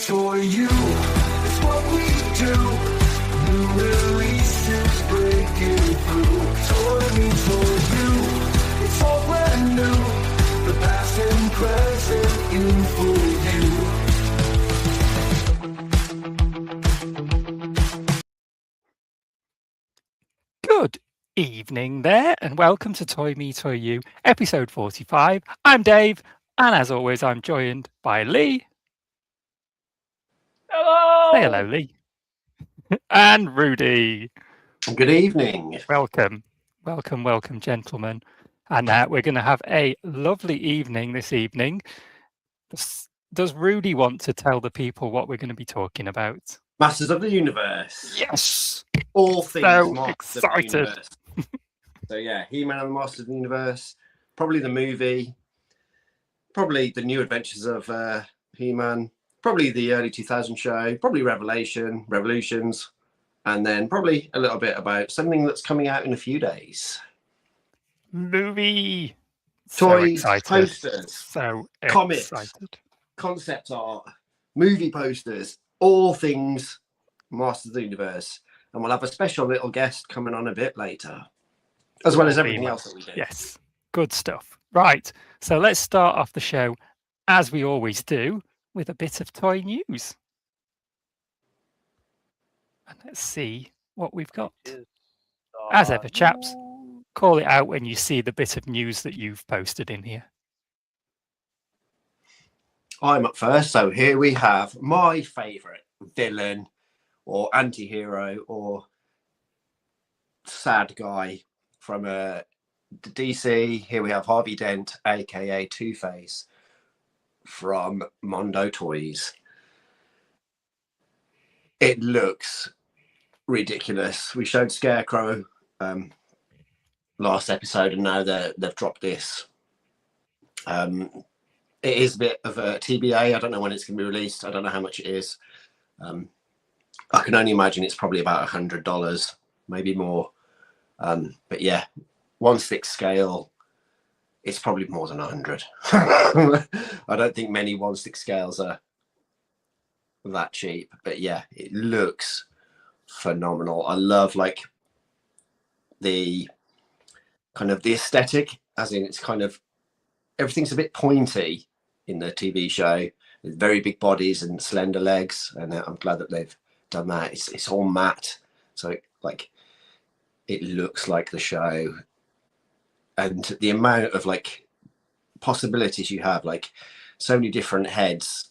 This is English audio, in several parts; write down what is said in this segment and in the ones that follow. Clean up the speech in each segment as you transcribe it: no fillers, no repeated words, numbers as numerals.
toy you, it's what we do. New releases breaking through. Toy me, toy you, it's all brand new. The past and present in full view. Good evening there, and welcome to Toy Me, Toy You, episode 45. I'm Dave, and as always, I'm joined by Lee. Hello! Say hello, Lee. And Rudy. Good evening. Welcome, gentlemen. And we're going to have a lovely evening this evening. Does Rudy want to tell the people what we're going to be talking about? Masters of the Universe. Yes! All things So Masters of the excited. Universe. So yeah, He-Man and the Masters of the Universe. Probably the movie. Probably the New Adventures of He-Man. Probably the early 2000 show. Probably Revolutions. And then probably a little bit about something that's coming out in a few days. Movie! Toys, so excited. posters, So comics, excited. concept art, movie posters, all things Masters of the Universe. And we'll have a special little guest coming on a bit later, as well as everything else that we do. Yes, good stuff. Right, so let's start off the show, as we always do, with a bit of toy news. And let's see what we've got. As ever, chaps, call it out when you see the bit of news that you've posted in here. I'm up first. So here we have my favourite villain or anti-hero or sad guy from DC. Here we have Harvey Dent, aka Two-Face, from Mondo Toys. It looks ridiculous. We showed Scarecrow last episode, and now they've dropped this. It is a bit of a TBA. I don't know when it's going to be released. I don't know how much it is. I can only imagine it's probably about $100, maybe more. But yeah, 1/6 scale, it's probably more than 100. I don't think many 1/6 scales are that cheap. But yeah, it looks phenomenal. I love like the kind of the aesthetic, as in it's kind of everything's a bit pointy in the TV show with very big bodies and slender legs, and I'm glad that they've done that. It's all matte, so like it looks like the show, and the amount of like possibilities you have, like so many different heads,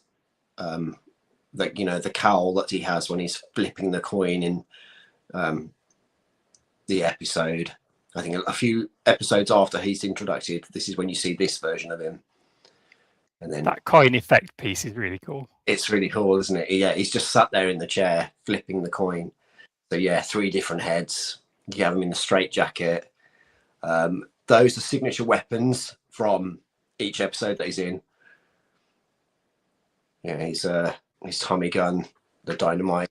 like, you know, the cowl that he has when he's flipping the coin in the episode. I think a few episodes after he's introduced, this is when you see this version of him. And then that coin effect piece is really cool. It's really cool, isn't it? Yeah, he's just sat there in the chair flipping the coin. So yeah, 3 different heads. You have him in the straight jacket. Those are signature weapons from each episode that he's in. Yeah, his Tommy gun, the dynamite,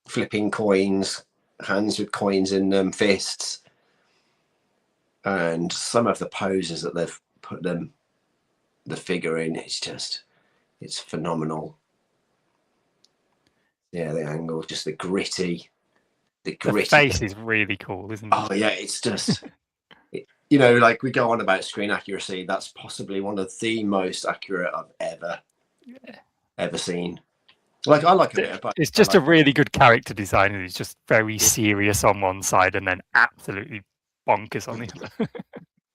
flipping coins, hands with coins in them, fists. And some of the poses that they've put the figure in, it's phenomenal. Yeah, the angle, just the gritty. The face is really cool, isn't it? Oh yeah, it's just you know, like we go on about screen accuracy, that's possibly one of the most accurate I've ever seen. Like I like a bit of, it's just a really good character design, and it's just very serious on one side and then absolutely bonkers on the other.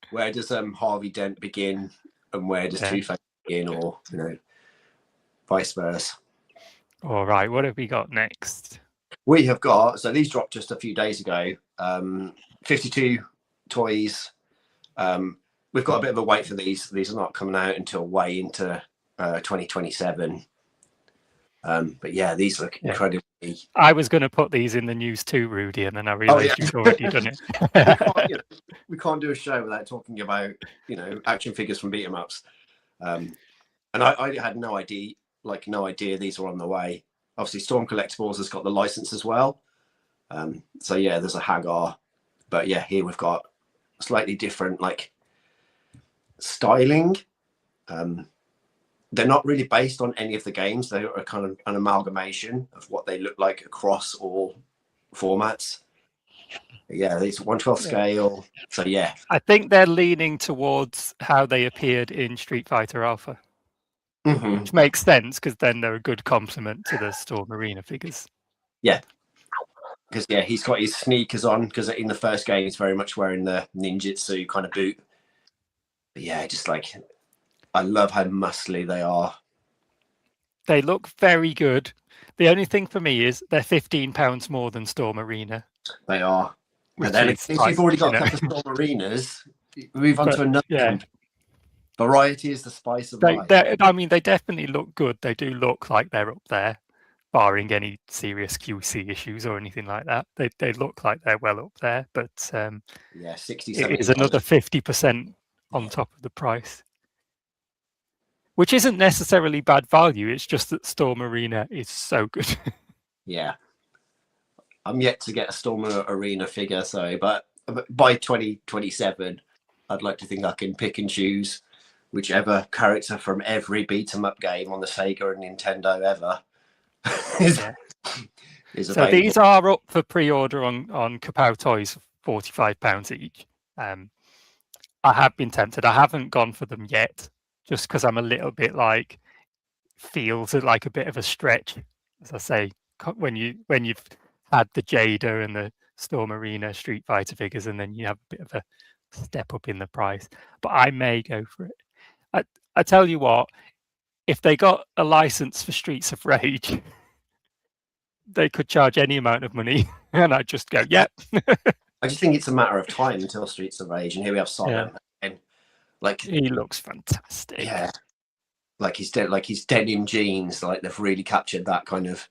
Where does Harvey Dent begin, and where does Two-Face begin, or, you know, vice versa? All right, what have we got next? We have got, so these dropped just a few days ago. 52 toys. We've got a bit of a wait for these. These are not coming out until way into 2027. But yeah, these look incredibly. I was going to put these in the news too, Rudy, and then I realised you'd already done it. we can't do a show without talking about, you know, action figures from beat 'em ups. And I had no idea these were on the way. Obviously, Storm Collectibles has got the license as well. So yeah, there's a Hagar, but yeah, here we've got slightly different like styling. they're not really based on any of the games. They are kind of an amalgamation of what they look like across all formats. Yeah, it's 1/12 scale. So yeah, I think they're leaning towards how they appeared in Street Fighter Alpha, which makes sense because then they're a good complement to the Storm Arena figures. Yeah, because he's got his sneakers on because in the first game he's very much wearing the ninjutsu kind of boot. But yeah, just like I love how muscly they are. They look very good. The only thing for me is they're £15 more than Storm Arena. They are. Which then is if like, you've already got a couple of Storm Arenas, move on to another one. Variety is the spice of life. I mean, they definitely look good. They do look like they're up there, barring any serious QC issues or anything like that. They look like they're well up there, but yeah, 60, it is another 50% on top of the price, which isn't necessarily bad value. It's just that Storm Arena is so good. Yeah, I'm yet to get a Storm Arena figure, but by 2027, I'd like to think I can pick and choose whichever character from every beat 'em up game on the Sega and Nintendo ever is So available. these are up for pre-order on Kapow Toys, £45 each. I have been tempted. I haven't gone for them yet, just because I'm a little bit like, feels like a bit of a stretch, as I say, when you've had the Jada and the Storm Arena Street Fighter figures, and then you have a bit of a step up in the price. But I may go for it. I tell you what, if they got a license for Streets of Rage, they could charge any amount of money, and I'd just go, yep. I just think it's a matter of time until Streets of Rage, and here we have Sonic, and like he looks fantastic. Yeah, like he's denim jeans. Like they've really captured that kind of,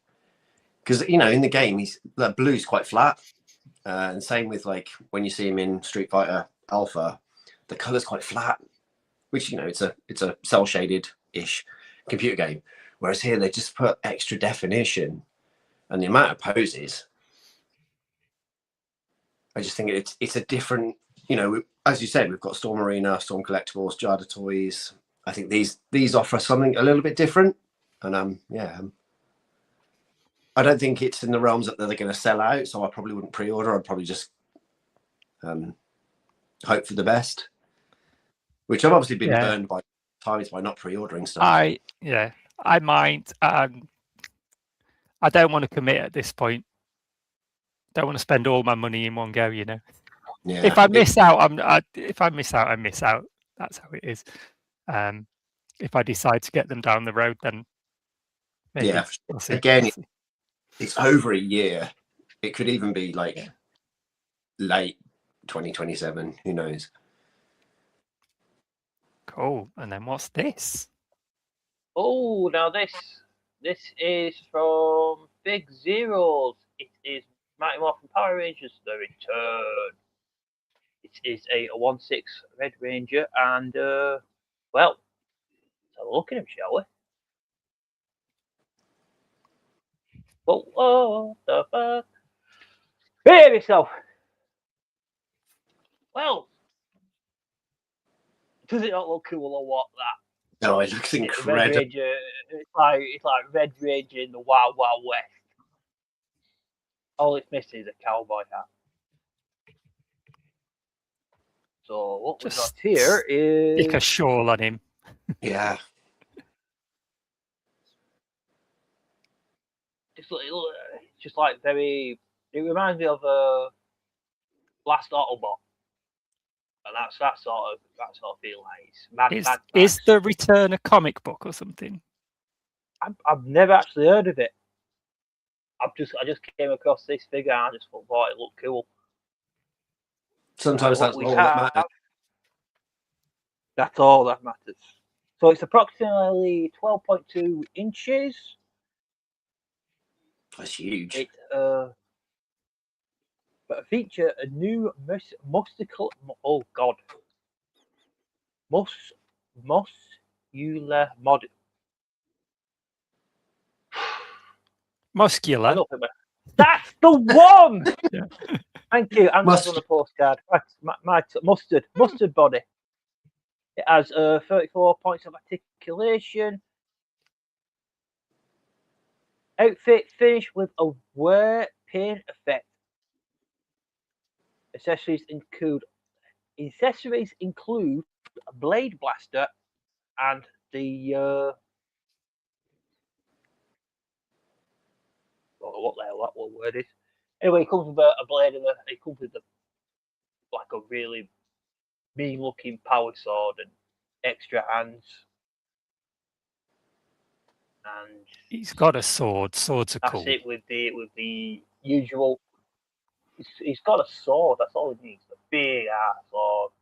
because in the game the blue's quite flat, and same with like when you see him in Street Fighter Alpha, the color's quite flat, which it's a cell shaded ish computer game. Whereas here they just put extra definition, and the amount of poses. I just think it's a different, as you said, we've got Storm Arena, Storm Collectibles, Jada Toys. I think these offer something a little bit different, and I don't think it's in the realms that they're going to sell out, so I probably wouldn't pre-order. I'd probably just hope for the best, which I've obviously been burned by times by not pre-ordering stuff. I might. I don't want to commit at this point. Don't want to spend all my money in one go, Yeah. If I miss out, I miss out. That's how it is. If I decide to get them down the road, then maybe. We'll see. Again, it's over a year. It could even be like late 2027. Who knows? Cool. And then what's this? Oh, now this is from Big Zeros. It is Mighty Morphin Power Rangers: The Return. It is a 1/6 Red Ranger, and well, let's have a look at him, shall we? What the fuck? Behave yourself. Well, does it not look cool or what? That? No, it looks incredible. Ranger, it's like Red Ranger in the Wild Wild West. All it's missing is a cowboy hat. So what we've got here is stick a shawl on him. Yeah. Just like very. It reminds me of Last Autobot, and that's that sort of feel like it's Mad Is The Return a comic book or something? I've never actually heard of it. I just came across this figure and I just thought, it looked cool. Sometimes that's all that matters. That's all that matters. So it's approximately 12.2 inches. That's huge. It but feature a new muscular mod. Muscular. That's the one. Yeah. Thank you. I'm just on the postcard. My mustard body. It has 34 points of articulation, Outfit finished with a wear paint effect. Accessories include a blade blaster and the what word is. Anyway, it comes with a blade and it comes with like a really mean looking power sword and extra hands. And He's got a sword. Swords are that's cool. it with the usual. He's got a sword. That's all he needs. A big ass sword.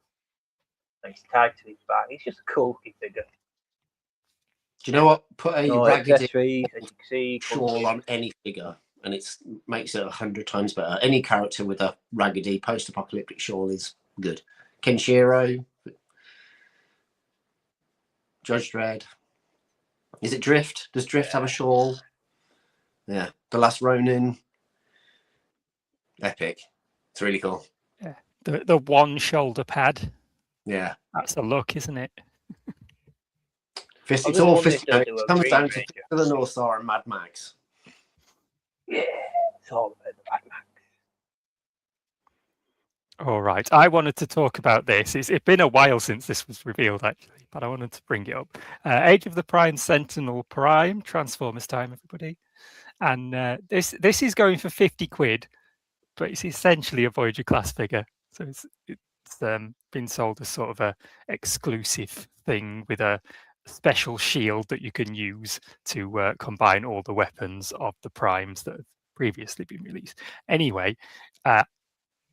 And he's tied to his back. He's just a cool looking figure. Do you know what? Put a No raggedy accessories, as you can see. shawl on any figure, and it makes it 100 times better. Any character with a raggedy post-apocalyptic shawl is good. Kenshiro, Judge Dredd. Is it Drift? Does Drift have a shawl? Yeah. The Last Ronin. Epic. It's really cool. Yeah. The one shoulder pad. Yeah. That's a look, isn't it? It's all fist. Still It do a comes Green down to Ranger. Fist of the North Star and Mad Max. Yeah, it's all about the Mad Max. All right. I wanted to talk about this. It's been a while since this was revealed, actually, but I wanted to bring it up. Age of the Prime Sentinel Prime, Transformers time, everybody. And this is going for 50 quid, but it's essentially a Voyager class figure. So it's been sold as sort of a exclusive thing with a special shield that you can use to combine all the weapons of the primes that have previously been released. Anyway,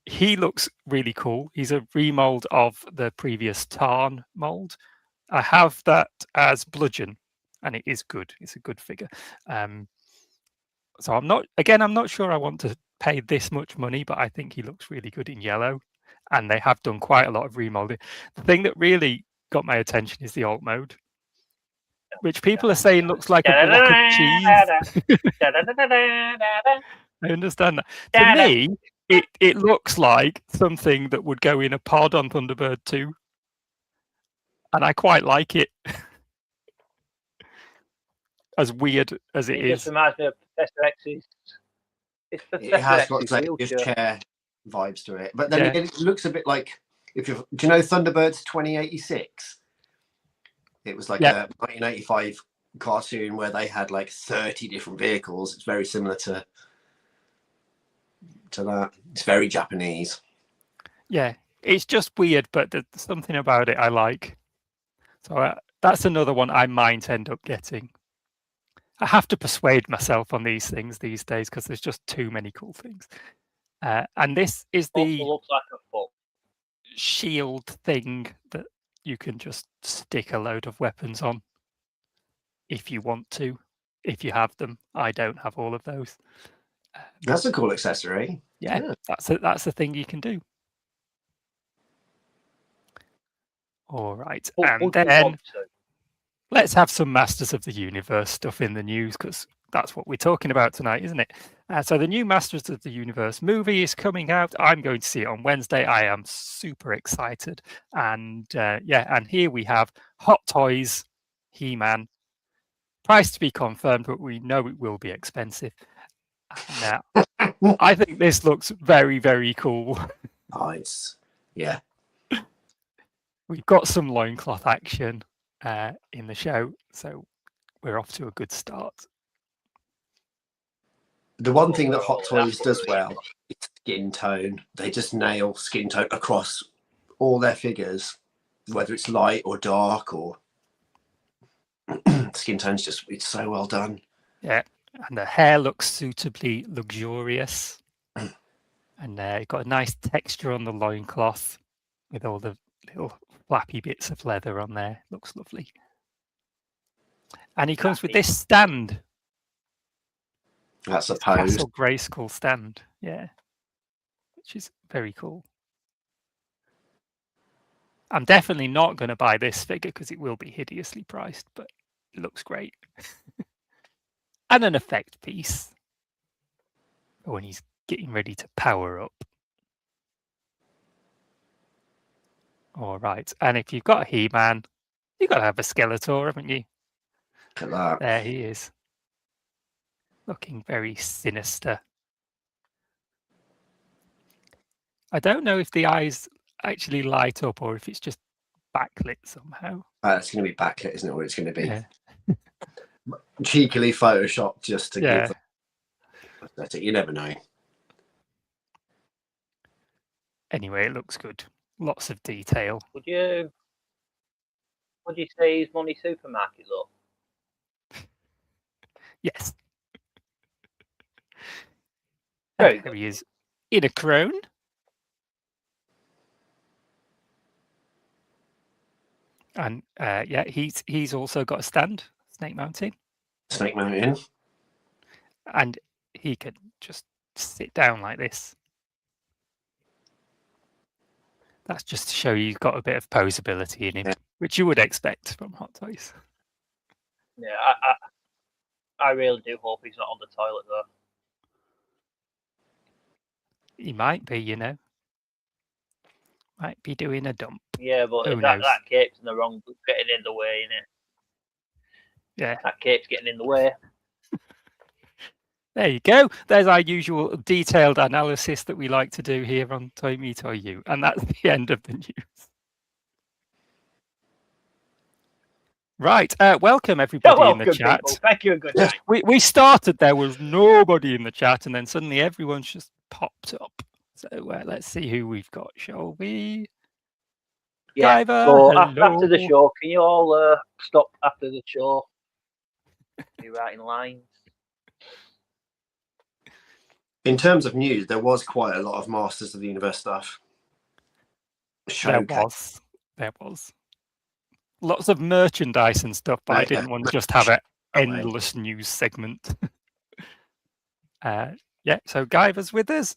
he looks really cool. He's a remold of the previous Tarn mold. I have that as Bludgeon, and it is good. It's a good figure. So I'm not sure I want to pay this much money, but I think he looks really good in yellow. And they have done quite a lot of remolding. The thing that really got my attention is the alt mode, which people are saying looks like a block of cheese. I understand that. To me, it looks like something that would go in a pod on Thunderbird 2. And I quite like it. As weird as it is. Just reminds me of Professor X's. It has got chair vibes to it, but then it looks a bit like do you know Thunderbirds 2086? It was like a 1985 cartoon where they had like 30 different vehicles. It's very similar to that. It's very Japanese. Yeah, it's just weird, but there's something about it I like. So that's another one I might end up getting. I have to persuade myself on these things these days because there's just too many cool things. And this is the looks like a foot. shield thing that you can just stick a load of weapons on if you want to, if you have them. I don't have all of those. That's a cool accessory. Yeah. That's a thing you can do. All right, and then let's have some Masters of the Universe stuff in the news because that's what we're talking about tonight, isn't it? So the new Masters of the Universe movie is coming out. I'm going to see it on Wednesday. I am super excited. And and here we have Hot Toys He-Man. Price to be confirmed, but we know it will be expensive. Now, I think this looks very, very cool. Oh, yeah. We've got some loincloth action in the show, so we're off to a good start. The one thing that Hot Toys does well is skin tone. They just nail skin tone across all their figures, whether it's light or dark or skin tone's it's so well done. Yeah, and the hair looks suitably luxurious. And you've got a nice texture on the loincloth with all the little flappy bits of leather on there. Looks lovely. And he comes with this stand. That's a pose. Castle Grayskull stand. Yeah. Which is very cool. I'm definitely not going to buy this figure because it will be hideously priced, but it looks great. And an effect piece when he's getting ready to power up. All right. And if you've got a He-Man, you've got to have a Skeletor, haven't you? Look at that. There he is. looking very sinister. I don't know if the eyes actually light up or if it's just backlit somehow. It's going to be backlit, isn't it? What it's going to be. Yeah. Cheekily photoshopped just to Yeah. give aesthetic. You never know. Anyway, it looks good. Lots of detail. Would you say he's Money Supermarket though? Yes. Very And there good. he is in a crone. And yeah, he's also got a stand, Snake Mountain, Snake Mountain. and he can just sit down like this. That's just to show you've got a bit of posability in him, Yeah. which you would expect from Hot Toys. Yeah, I really do hope he's not on the toilet though. He might be, you know. Might be doing a dump. Yeah, but Who if that knows? cape's in the wrong, getting in the way, innit? Yeah. That cape's getting in the way. There you go. There's our usual detailed analysis that we like to do here on Toy Me Toy You, and that's the end of the news. Right, welcome everybody You're in the welcome, chat. people. Thank you and good night. We started, there was nobody in the chat, and then suddenly everyone's just popped up. So let's see who we've got, shall we? Yeah. Guyver, So after the hello. show, can you all stop after the show? Be writing lines. In terms of news, there was quite a lot of Masters of the Universe stuff. There was. Lots of merchandise and stuff, but I didn't want to just have an endless news segment. Yeah, so Guyver's with us.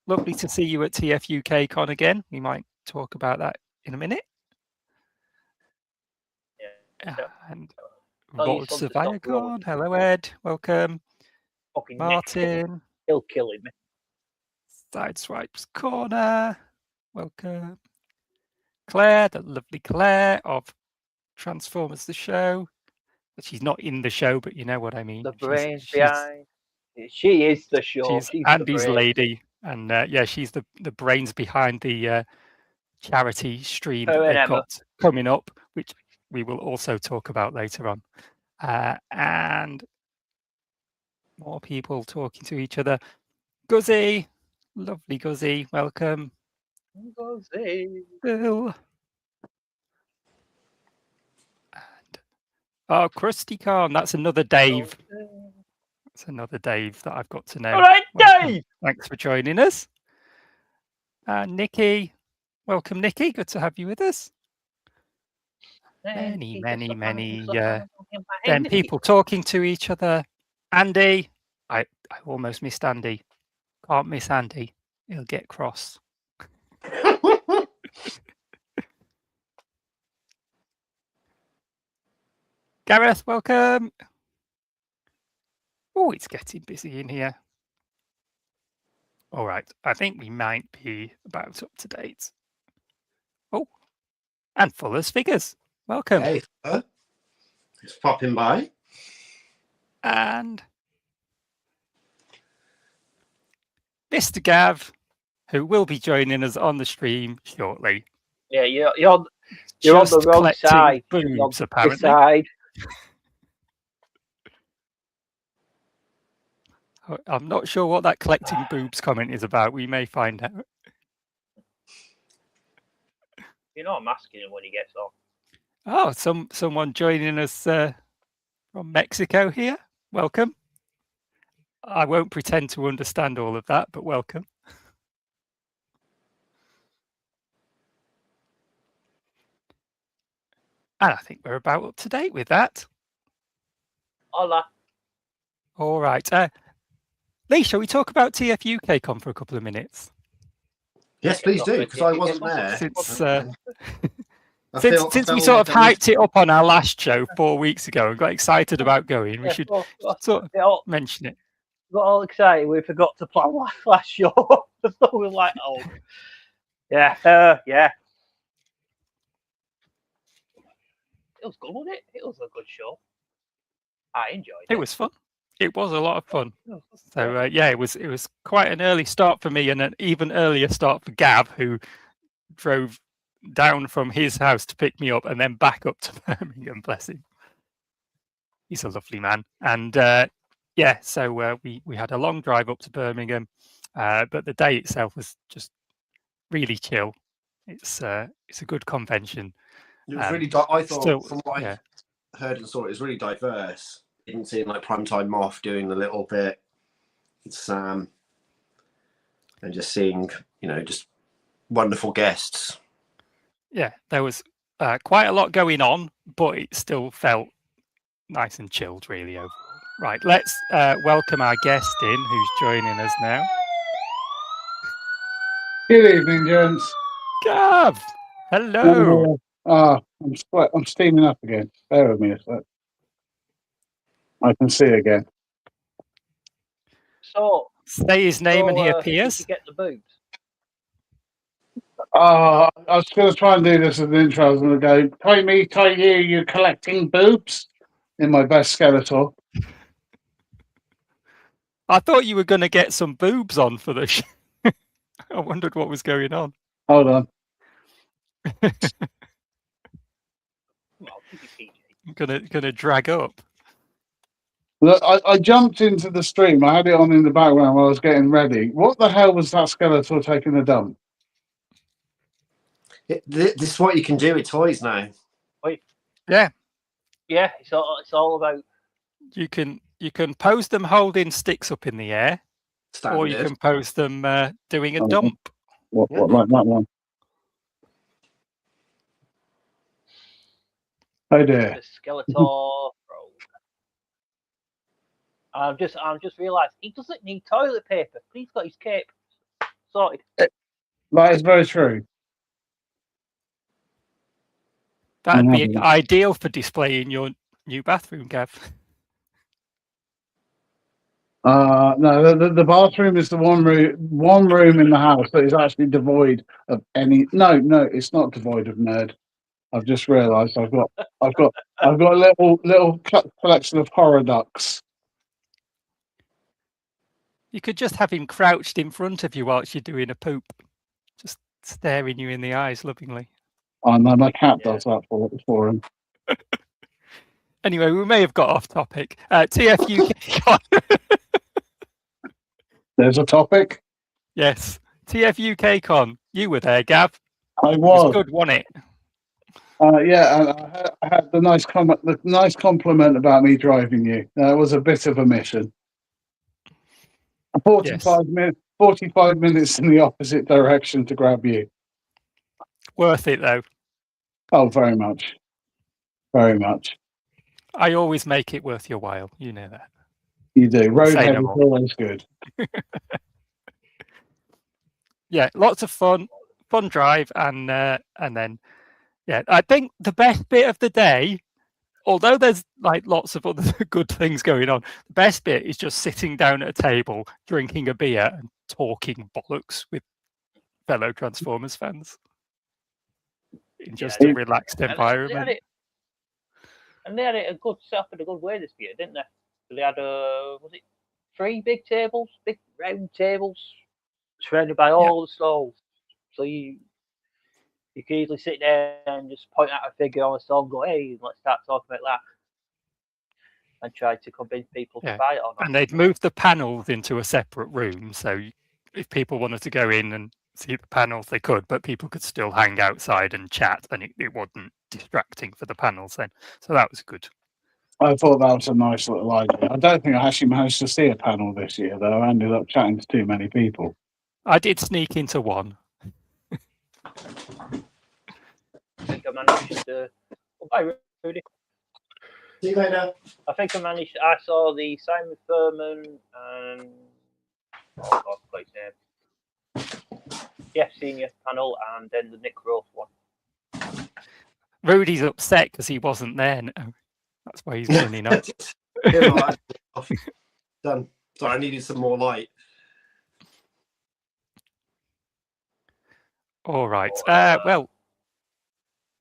Lovely to see you at TFUK Con again. We might talk about that in a minute. Yeah. And Tell your Rod son to stop Surveyor rolling. Con. Hello, Ed. Welcome. Fucking Martin. He'll kill him. Sideswipes Corner. Welcome. Claire, the lovely Claire of Transformers the Show. But she's not in the show, but you know what I mean. The brains behind. She is the show. She's She's Andy's the brain. lady. And yeah, she's the brains behind the charity stream Her that and they've Emma. got coming up, which we will also talk about later on. And more people talking to each other. Guzzy, lovely Guzzy, welcome. Guzzy. Bill. And oh, Krusty Khan, that's another Dave. That's another Dave that I've got to know. All right, Welcome. Dave. Thanks for joining us. Nikki, welcome, Nikki. Good to have you with us. Many people talking to each other. Andy, I almost missed Andy. Can't miss Andy. He'll get cross. Gareth, welcome. Oh, it's getting busy in here. All right, I think we might be about up to date. Oh, and Fuller's Figures. Welcome. Hey, just popping by. And Mr. Gav, who will be joining us on the stream shortly. Yeah, you're on the wrong side. Boobs, apparently. Side. I'm not sure what that collecting boobs comment is about. We may find out. You know I'm asking him when he gets on. Oh, someone joining us from Mexico here. Welcome. I won't pretend to understand all of that, but welcome. And I think we're about up to date with that. Hola. All right. Lee, shall we talk about TFUK Con for a couple of minutes? Yes, please do, because I wasn't there. Since we sort of hyped it up on our last show 4 weeks ago and got excited about going, we should sort of mention it. Got all excited. We forgot to plan last show. So we were like, oh, yeah, yeah. It was good, wasn't it? It was a good show. I enjoyed it. It was fun. It was a lot of fun. Oh, So yeah, it was quite an early start for me, and an even earlier start for Gab, who drove down from his house to pick me up and then back up to Birmingham. Bless him. He's a lovely man. And yeah, so we had a long drive up to Birmingham, but the day itself was just really chill. It's a good convention. It was really. I thought Still, from what yeah. I heard and saw, it was really diverse. Didn't see like Primetime Moth doing a little bit. Sam, and just seeing, just wonderful guests. Yeah, there was quite a lot going on, but it still felt nice and chilled, really, overall. Right, let's welcome our guest in, who's joining us now. Good evening, gents. Gav! Hello! I'm steaming up again. Bear with me a sec. I can see again. So, Say his name and he did appears. you get the boobs? I was going to try and do this as an intro. I was going to go, tie me, tie you collecting boobs in my best Skeletor. I thought you were going to get some boobs on for the show. I wondered what was going on. Hold on. Well, keep it PG. Gonna drag up. Look, I jumped into the stream. I had it on in the background while I was getting ready. What the hell was that Skeletor taking a dump? This is what you can do with toys now. Yeah, Yeah, it's all about. you can pose them holding sticks up in the air, Standard. or you can pose them doing a Oh, dump. What like that one? Oh dear. The Skeletor Road. I've just realised he doesn't need toilet paper. He's got his cape sorted. That is very true. That'd be ideal for displaying your new bathroom, Gav. No, the bathroom is the one room in the house that is actually devoid of any. No, it's not devoid of nerd. I've just realised I've got a little collection of horror ducks. You could just have him crouched in front of you whilst you're doing a poop, just staring you in the eyes lovingly. Oh no, my cat does that for him. Anyway, we may have got off topic. TFUK. There's a topic. Yes, TFUK Con. You were there, Gav. I It was. was good, wasn't it? Yeah, and I had the nice compliment about me driving you. That was a bit of a mission. 45 minutes in the opposite direction to grab you. Worth it though. Oh, very much. Very much. I always make it worth your while. You know that. You do. Roadhead no is more. always good. Yeah, lots of fun drive, and then yeah, I think the best bit of the day, although there's like lots of other good things going on, the best bit is just sitting down at a table, drinking a beer, and talking bollocks with fellow Transformers fans in just a relaxed environment. And they had it a good setup in a good way this year, didn't they? So they had was it 3 big tables, big round tables, surrounded by all the stalls. So you can easily sit there and just point out a figure on a stall and go, hey, let's start talking about that. And try to convince people to buy it or not. And they'd moved the panels into a separate room, so if people wanted to go in and see the panels, they could, but people could still hang outside and chat, and it wasn't distracting for the panels then. So that was good. I thought that was a nice little idea. I don't think I actually managed to see a panel this year, though. I ended up chatting to too many people. I did sneak into one. I think I managed to. Oh, bye, Rudy. See you later. I think I saw the Simon Furman and oh God, what's his name? Jeff Senior panel, and then the Nick Roth one. Rudy's upset because he wasn't there now. That's why he's running up. Done. Sorry, I needed some more light. All right. Well,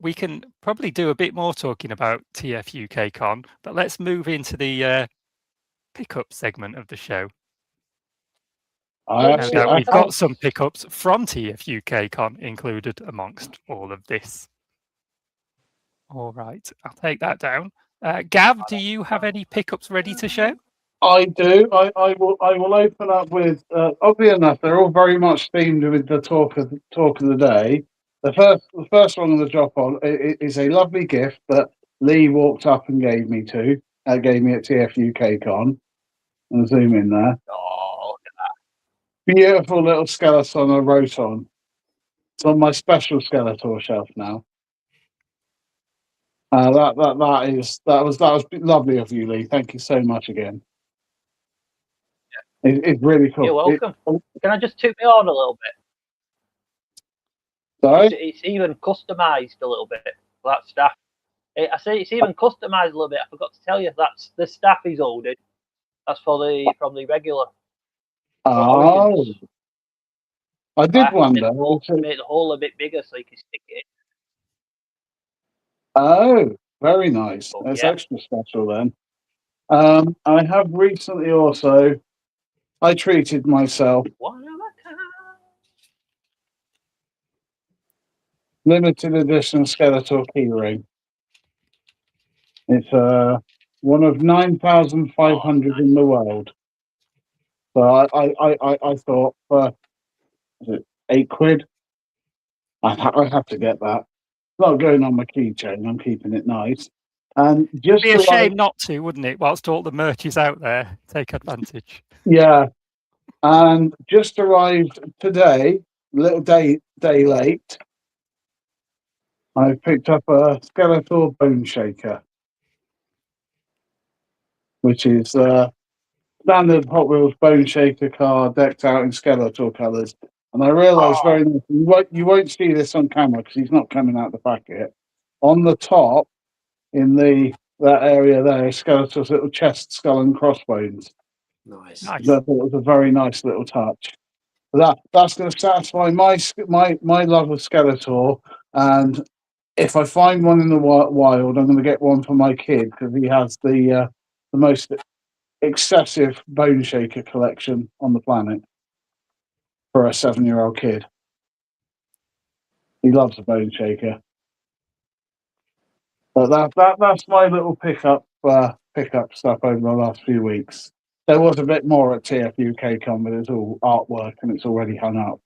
we can probably do a bit more talking about TFUK Con, but let's move into the pickup segment of the show. I No actually, doubt I we've have, got some pickups from TFUK Con included amongst all of this. All right, I'll take that down. Gav, do you have any pickups ready to show? I do. I will open up with. Oddly enough, they're all very much themed with the talk of the day. The first one on the drop on is a lovely gift that Lee walked up and gave me at TFUK Con. And zoom in there. Oh, Beautiful little skeleton I wrote on. It's on my special Skeletor shelf now. That was lovely of you, Lee. Thank you so much again. It's really cool. you're welcome. Can I just toot me on a little bit? Sorry? It's even customized a little bit. That staff. I say it's even customized a little bit. I forgot to tell you that's the staff he's holding. That's from the regular. Oh, Origins. I did wonder. Make the hole a bit bigger so you can stick it in. Oh, very nice. Oh, That's yeah. extra special then. I have recently also. I treated myself. One of a kind. Limited edition Skeletor keyring. It's one of 9,500 in the world. So I thought for £8, I have to get that. It's not going on my keychain. I'm keeping it nice. And just Be a to shame not to, wouldn't it? Whilst all the merch is out there, take advantage. yeah, and just arrived today, a little day late. I picked up a Skeletor Bone Shaker, which is standard Hot Wheels Bone Shaker car decked out in Skeletor colours. And I realised very you won't see this on camera because he's not coming out the packet. On the top, in that area there, is Skeletor's little chest, skull, and crossbones. Nice. Nice. I thought it was a very nice little touch. That's going to satisfy my love of Skeletor. And if I find one in the wild, I'm going to get one for my kid because he has the most excessive Bone Shaker collection on the planet for a 7-year-old kid. He loves a Bone Shaker. But that's my little pickup stuff over the last few weeks. There was a bit more at TFUK Con, but it's all artwork and it's already hung up.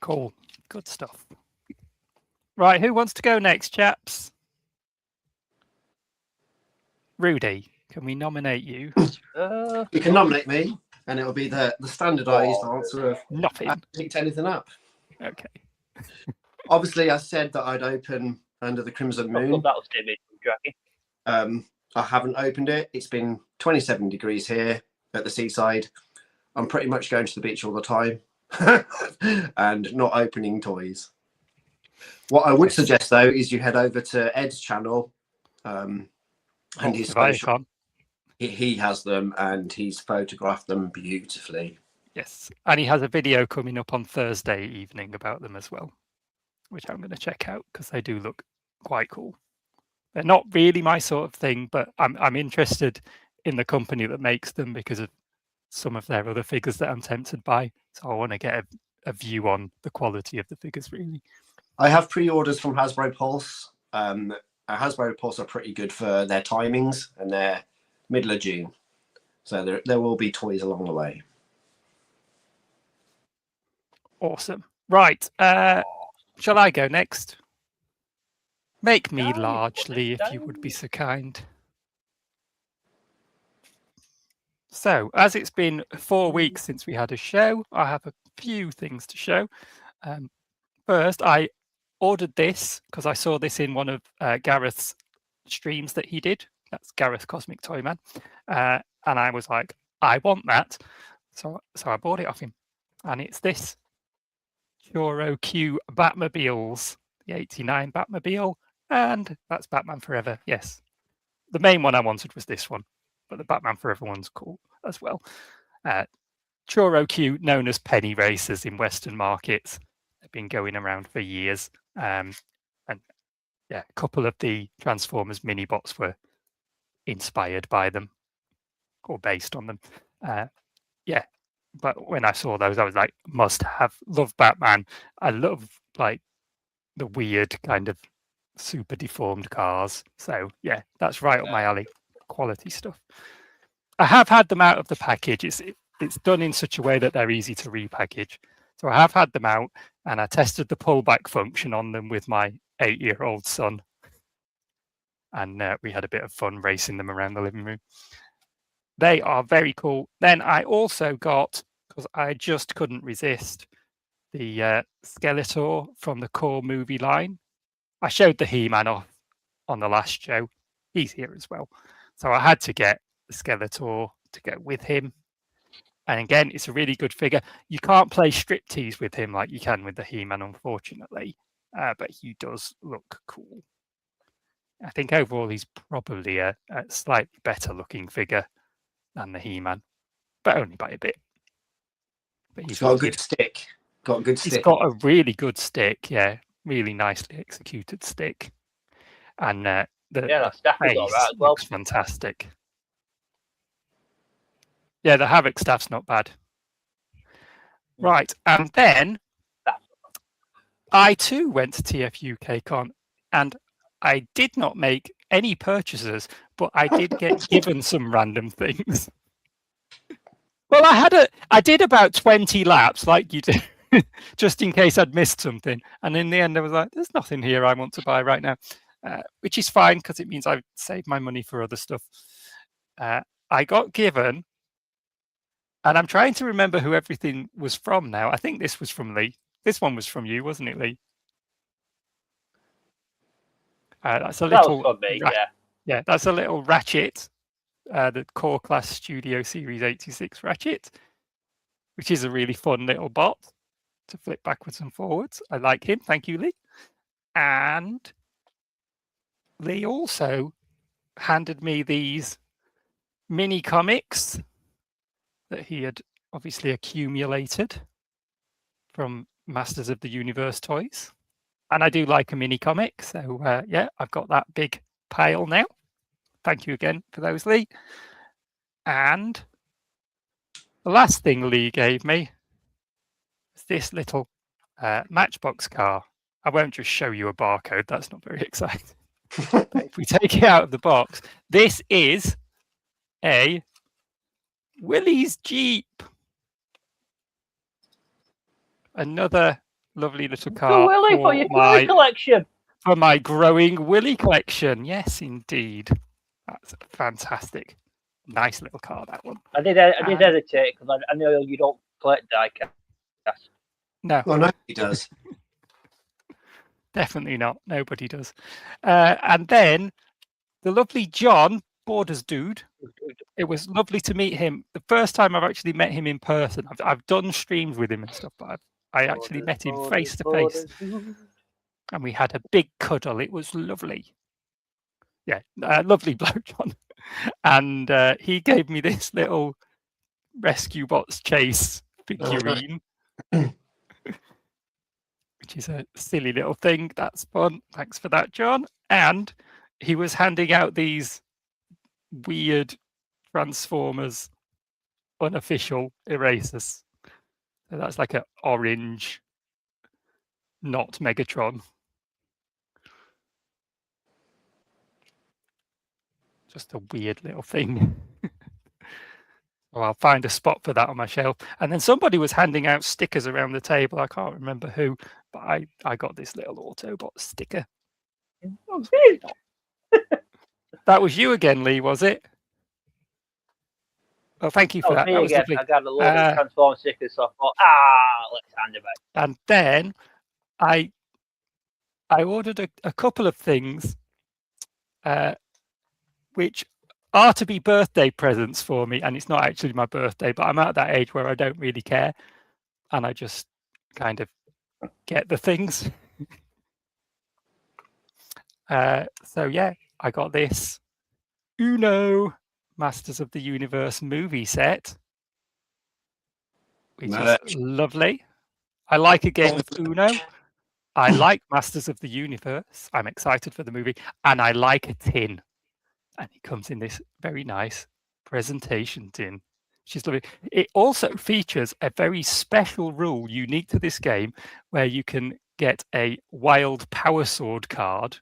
Cool. Good stuff. Right, who wants to go next, chaps? Rudy, can we nominate you? You can nominate me, and it'll be the standardised answer of Nothing. I haven't picked anything up. Okay. Obviously, I said that I'd open Under the Crimson I thought Moon. that was David Draghi. I haven't opened it. It's been 27 degrees here at the seaside. I'm pretty much going to the beach all the time and not opening toys. What I would suggest, though, is you head over to Ed's channel and his social. He has them and he's photographed them beautifully. Yes, and he has a video coming up on Thursday evening about them as well, which I'm going to check out because they do look quite cool. They're not really my sort of thing, but I'm interested in the company that makes them because of some of their other figures that I'm tempted by. So I want to get a view on the quality of the figures, really. I have pre-orders from Hasbro Pulse. Hasbro Pulse are pretty good for their timings, and they're middle of June. So there will be toys along the way. Awesome. Right. Shall I go next? Make me largely, if you would be so kind. So, as it's been 4 weeks since we had a show, I have a few things to show. First, I ordered this because I saw this in one of Gareth's streams that he did. That's Gareth Cosmic Toyman. And I was like, I want that. So I bought it off him. And it's this Churro Q Batmobiles, the 89 Batmobile. And that's Batman Forever. Yes. The main one I wanted was this one, but the Batman Forever one's cool as well. Churro Q, known as penny racers in Western markets. They've been going around for years. And yeah, a couple of the Transformers mini bots were inspired by them. or based on them. Yeah, but when I saw those, I was like, must have. Love Batman. I love like the weird kind of super deformed cars. So yeah, that's right up my alley. Quality stuff. I have had them out of the package. It's done in such a way that they're easy to repackage. So I have had them out, and I tested the pullback function on them with my 8-year-old son, and we had a bit of fun racing them around the living room. They are very cool. Then I also got, because I just couldn't resist, the Skeletor from the core movie line. I showed the He-Man off on the last show. He's here as well. So I had to get the Skeletor to go with him. And again, it's a really good figure. You can't play striptease with him like you can with the He-Man, unfortunately. But he does look cool. I think overall he's probably a slightly better looking figure than the He-Man, but only by a bit. But He's got a good stick. Got a good stick. He's got a really good stick, yeah. Really nicely executed stick. And the staff is face all right as well. looks fantastic. Yeah, the Havoc staff's not bad. Right, and then I too went to TF UK Con, and I did not make any purchases, but I did get given some random things. Well, I did about 20 laps, like you did, just in case I'd missed something. And in the end, I was like, "There's nothing here I want to buy right now," which is fine because it means I've saved my money for other stuff. I got given. And I'm trying to remember who everything was from now. I think this was from Lee. This one was from you, wasn't it, Lee? That's a little. That was from me, yeah. Yeah, that's a little Ratchet, the Core Class Studio Series 86 Ratchet, which is a really fun little bot to flip backwards and forwards. I like him. Thank you, Lee. And Lee also handed me these mini comics that he had obviously accumulated from Masters of the Universe toys. And I do like a mini comic. So yeah, I've got that big pile now. Thank you again for those, Lee. And the last thing Lee gave me is this little Matchbox car. I won't just show you a barcode. That's not very exciting. But if we take it out of the box, this is a Willie's Jeep. Another lovely little car. Willie for your Willie collection. For my growing Willie collection. Yes, indeed. That's fantastic. Nice little car, that one. I did hesitate because I know you don't collect diecast. No. Well, nobody does. Definitely not. Nobody does. And then the lovely John, Borders Dude. It was lovely to meet him. The first time I've actually met him in person. I've done streams with him and stuff, but I actually met him face to face. And we had a big cuddle. It was lovely. Yeah, lovely bloke, John. And he gave me this little Rescue Bots Chase figurine. Which is a silly little thing. That's fun. Thanks for that, John. And he was handing out these weird Transformers unofficial erasers. So that's like an orange, not Megatron. Just a weird little thing. Well, I'll find a spot for that on my shelf. And then somebody was handing out stickers around the table. I can't remember who, but I got this little Autobot sticker. That was you again, Lee, was it? Oh, thank you for that. Me That was again. lovely. I got a load of Transform stickers, so I thought, let's hand it back. And then I ordered a couple of things, which are to be birthday presents for me, and it's not actually my birthday, but I'm at that age where I don't really care, and I just kind of get the things. So yeah, I got this Uno Masters of the Universe movie set, which is lovely. I like a game of Uno. I like Masters of the Universe. I'm excited for the movie, and I like a tin. And it comes in this very nice presentation tin. She's lovely. It also features a very special rule unique to this game where you can get a wild power sword card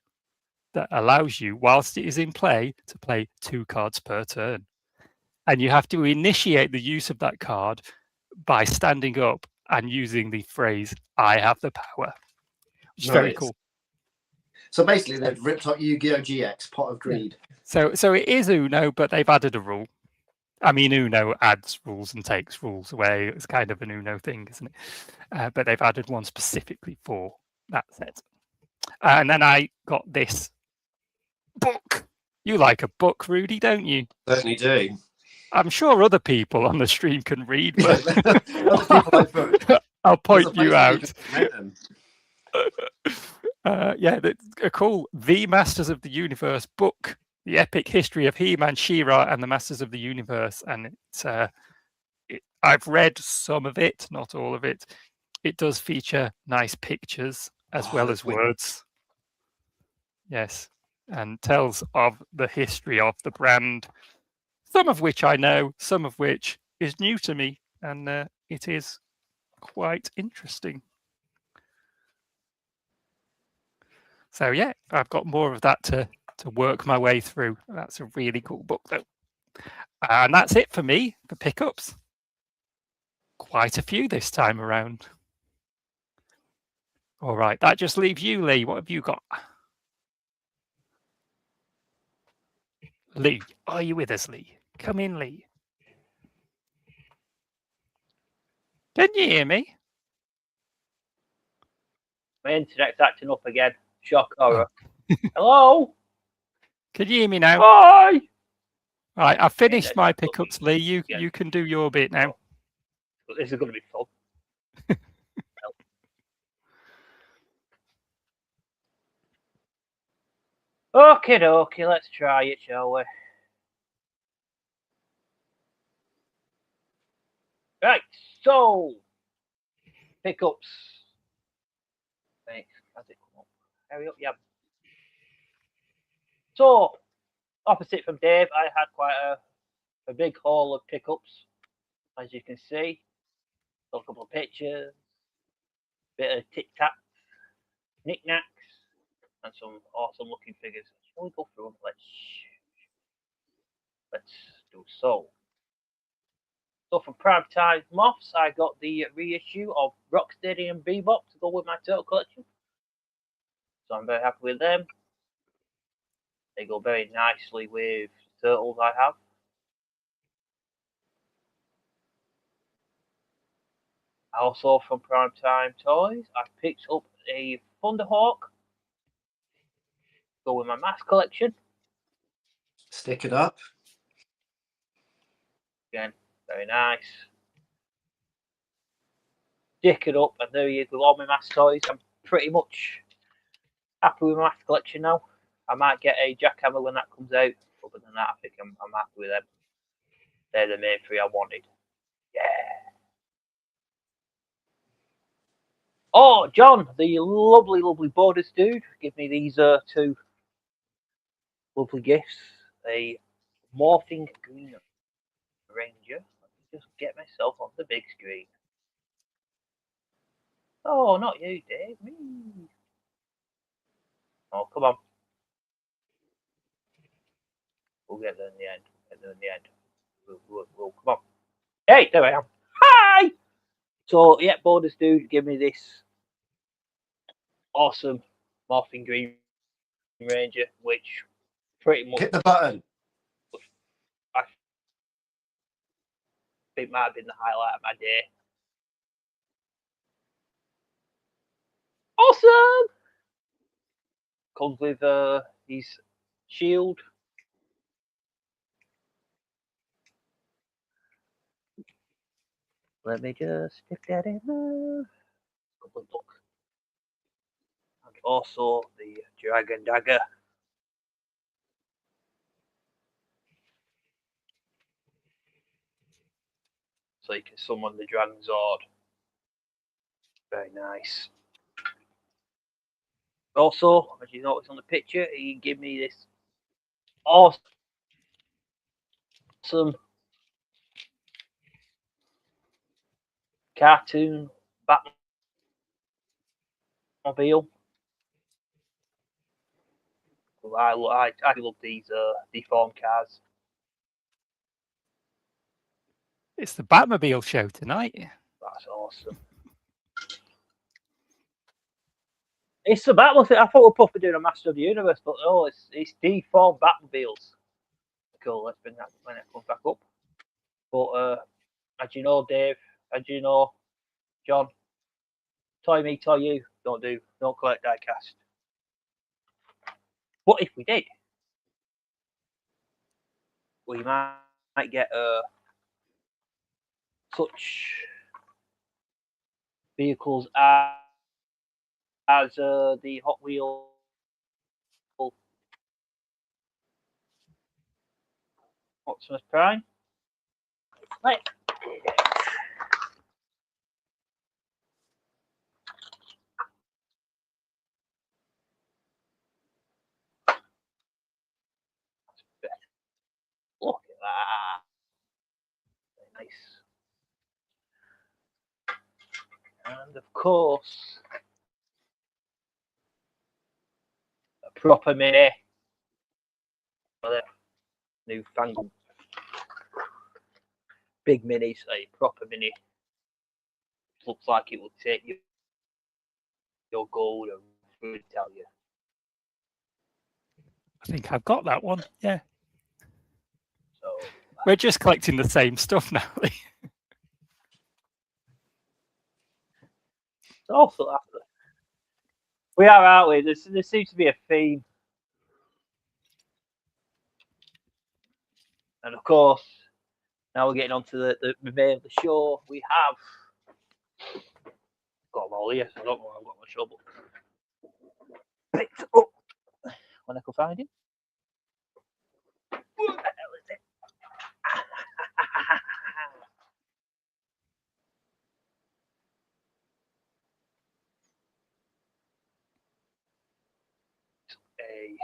that allows you, whilst it is in play, to play 2 cards per turn. And you have to initiate the use of that card by standing up and using the phrase, "I have the power," which is very Nice. cool. So basically, they've ripped up Yu-Gi-Oh! GX, Pot of Greed. So it is Uno, but they've added a rule. I mean, Uno adds rules and takes rules away. It's kind of an Uno thing, isn't it? But they've added one specifically for that set. And then I got this book. You like a book, Rudy, don't you? Certainly do. I'm sure other people on the stream can read, but Other people like books. I'll There's a point you place where out. can rent them. Yeah, a cool The Masters of the Universe book, the epic history of He-Man, She-Ra, and the Masters of the Universe. And it's I've read some of it, not all of it. It does feature nice pictures as well as words. Yes, and tells of the history of the brand, some of which I know, some of which is new to me, and it is quite interesting. So yeah, I've got more of that to work my way through. That's a really cool book, though. And that's it for me for pickups. Quite a few this time around. All right, that just leaves you, Lee. What have you got? Lee, are you with us, Lee? Come in, Lee. Can you hear me? My internet's acting up again. Shock horror. Hello? Can you hear me now? Hi! Right, I've finished that's my fucking- pickups, Lee. You yeah. you can do your bit now. But this is going to be fun. Okay, dokie, let's try it, shall we? Right, so pickups. Thanks. Has it come up? Hurry up, yeah. So, opposite from Dave, I had quite a big haul of pickups, as you can see. Got a couple of pictures, bit of tic tac, knickknacks, and some awesome looking figures. Shall we go through them? Let's do so. So from Primetime Moths, I got the reissue of Rocksteady and Bebop to go with my turtle collection. So I'm very happy with them. They go very nicely with turtles I have. Also from Primetime Toys, I picked up a Thunderhawk to go with my mask collection. Stick it up. Again, very nice. Dick it up, and there he is with all my mask toys. I'm pretty much happy with my mask collection now. I might get a jackhammer when that comes out. Other than that, I think I'm happy with them. They're the main 3 I wanted. Yeah. Oh, John, the lovely bonus dude, give me these 2 lovely gifts. A morphing green ranger. Let me just get myself on the big screen. Oh, not you, Dave. Me. Oh, come on. We'll get there in the end. We'll come on. Hey, there I am. Hi! So, yeah, bonus dude, give me this awesome morphing green ranger, which pretty much Hit the button. I think might have been the highlight of my day. Awesome! Comes with his shield. Let me just stick that in there. Couple of books. And also the dragon dagger. So you can summon the Dragon Zord. Very nice. Also, as you notice on the picture, he gave me this awesome awesome cartoon Batmobile. I love these deformed cars. It's the Batmobile show tonight. That's awesome. It's the Batmobile. I thought we were probably doing a Master of the Universe, but no, it's deformed Batmobiles. Cool. Let's bring that when it comes back up. But as you know, Dave, as you know, John, toy me, toy you. Don't collect diecast. What if we did? We might get such vehicles as the Hot Wheels Optimus Prime. Right. Look at that. Very nice. And of course, a proper mini. Newfangled big minis, a proper mini. Looks like it will take you your gold and food, tell you. I think I've got that one. Yeah. So We're just collecting the same stuff now. also after we are, aren't we? There seems to be a theme. And of course, now we're getting on to the main of the show. We have got them all here. So I don't know where I've got my show book. Picked up when I could find it. Where the hell is it? A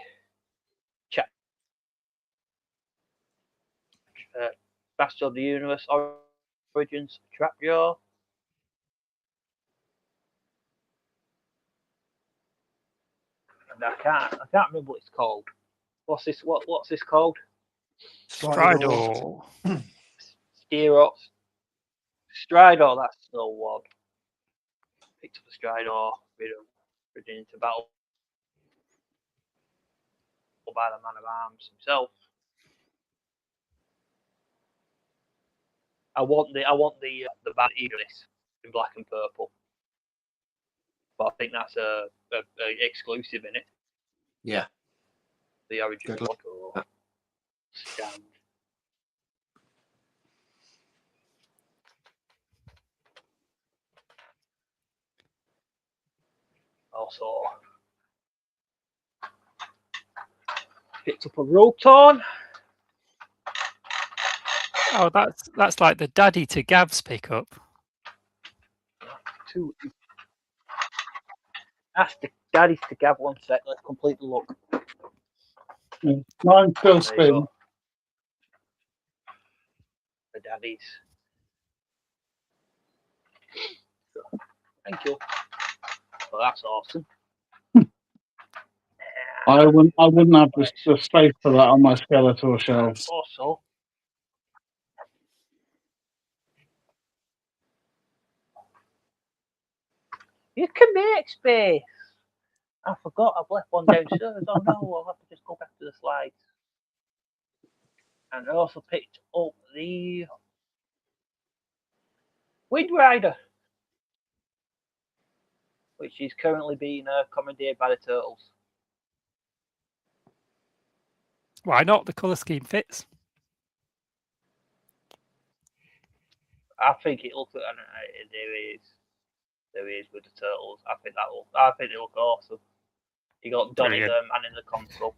chat. Master of the Universe Origins Trapjaw. And I can't remember what it's called. What's this called? Stridor. Stridor. Stridor, that's the one. Picked up a Stridor, ridden into battle by the man of arms himself. I want the bad Eagles in black and purple, but I think that's a exclusive in it. Yeah. The origin Good luck. one. Stand. Also picked up a Roton. Oh, that's like the Daddy to Gav's pickup. Ask the daddies to Gav 1 sec. Let's complete the look. Mine's still There you spin. go. The daddies. So, thank you. Well, that's awesome. I wouldn't have the space for that on my Skeletor shelves. Also, you can make space. I forgot I've left one downstairs. Oh no, I'll have to just go back to the slides. And I also picked up the Wind Rider, which is currently being commandeered by the Turtles. Why not? The colour scheme fits. I think it looks. There is with the Turtles. I think they look awesome. You got Donnie Brilliant. the Man in the console.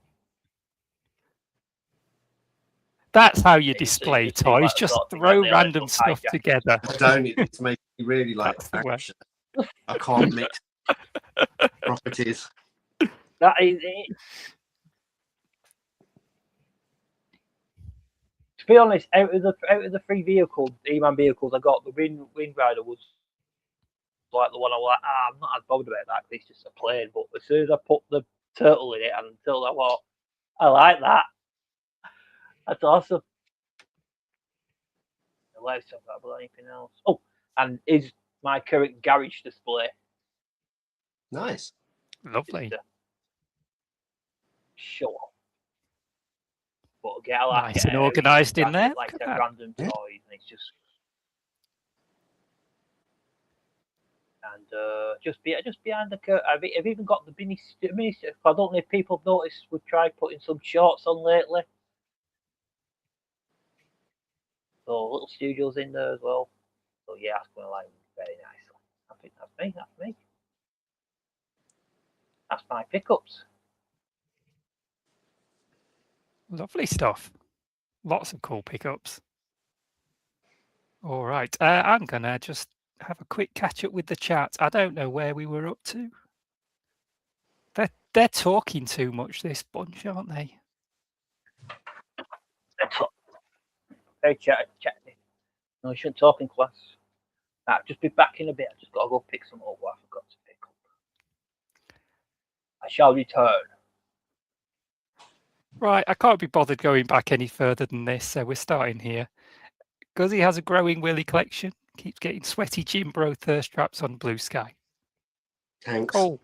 That's how you It just display seems toys. like Just sort of thing throw that they random let stuff hijack. together. I don't need it to make me really like That's the way. action. I can't mix properties. That is it. be honest, out of the three vehicles, E-Man vehicles, I got the Wind Rider was like the one I was like, I'm not as bothered about that because it's just a plane. But as soon as I put the turtle in it, and until I thought, I like that. That's awesome. Let's talk about anything else. Oh, and is my current garage display. Nice. Lovely. Sure. But get like Nice and organised in there. Like Look at that. random toys, and it's just just behind the curtain. I've even got the mini. I don't know if people have noticed. We've tried putting some shorts on lately. So little studios in there as well. So yeah, that's going to like very nicely. I think that's me. That's me. That's my pickups. Lovely stuff. Lots of cool pickups. All right. I'm going to just have a quick catch up with the chat. I don't know where we were up to. They're talking too much, this bunch, aren't they? Very chatty. No, you shouldn't talk in class. Nah, just be back in a bit. I just got to go pick some up what I forgot to pick up. I shall return. Right, I can't be bothered going back any further than this, so we're starting here. Guzzy has a growing willy collection. Keeps getting sweaty Jimbro thirst traps on Blue Sky. Thanks. Cool.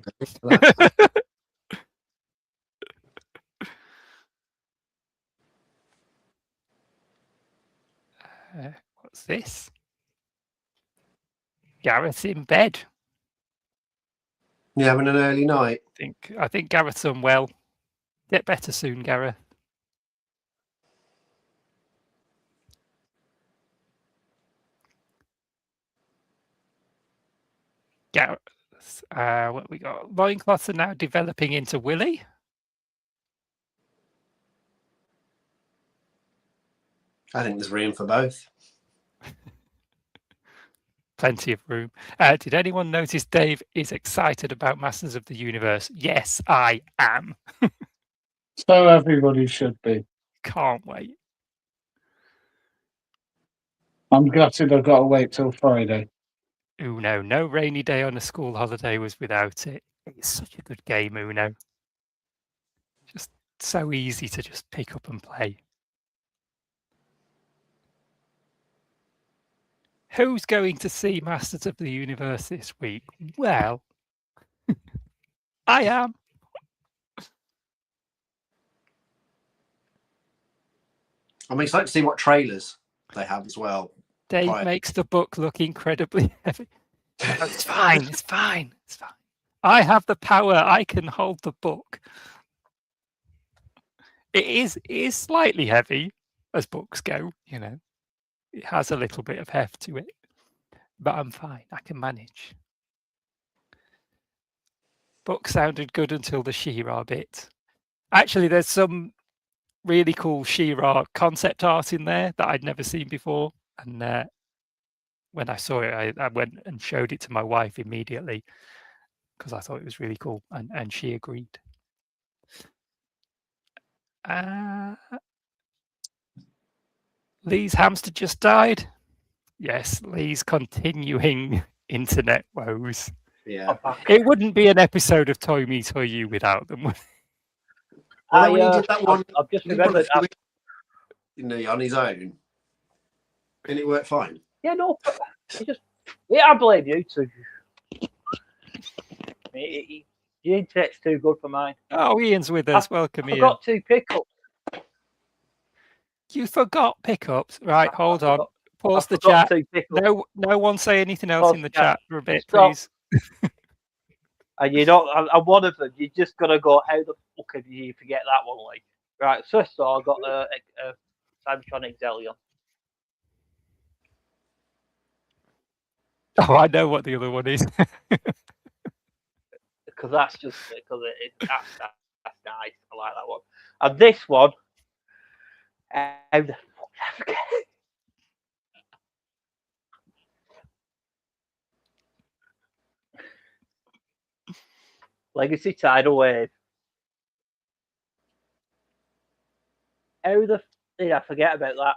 What's this? Gareth in bed. You having an early night? I think Gareth's unwell. Get better soon, Gareth. Gareth. What we got? Loincloths are now developing into Willy. I think there's room for both. Plenty of room. Did anyone notice Dave is excited about Masters of the Universe? Yes, I am. So everybody should be. Can't wait. I'm gutted I've got to wait till Friday. Uno. No rainy day on a school holiday was without it. It's such a good game, Uno. Just so easy to just pick up and play. Who's going to see Masters of the Universe this week? Well, I am. I'm excited to see what trailers they have as well. Dave makes the book look incredibly heavy. It's fine. It's fine. It's fine. I have the power. I can hold the book. It is slightly heavy as books go, you know. It has a little bit of heft to it. But I'm fine. I can manage. Book sounded good until the She-Ra bit. Actually, there's some really cool She-Ra concept art in there that I'd never seen before. And when I saw it, I went and showed it to my wife immediately because I thought it was really cool. And she agreed. Lee's hamster just died. Yes, Lee's continuing internet woes. Yeah. It wouldn't be an episode of Toy Me, Toy You without them. Well, when he did that one, I've just remembered. On his own, and it worked fine. Yeah, no. I blame you too. The internet's too good for mine. Oh, Ian's with us. Welcome, Ian. I forgot to pick up. You forgot pickups. Right, hold on. Pause the chat. No one say anything else in the chat for a bit, please. And you're not. I'm one of them. You just gotta go. How the fuck did you forget that one? Like, right. So I got a Cybertronic Zelion. Oh, I know what the other one is. Because that's nice. I like that one. And this one. How the fuck did I forget? Legacy Tidal Wave. How the did I forget about that?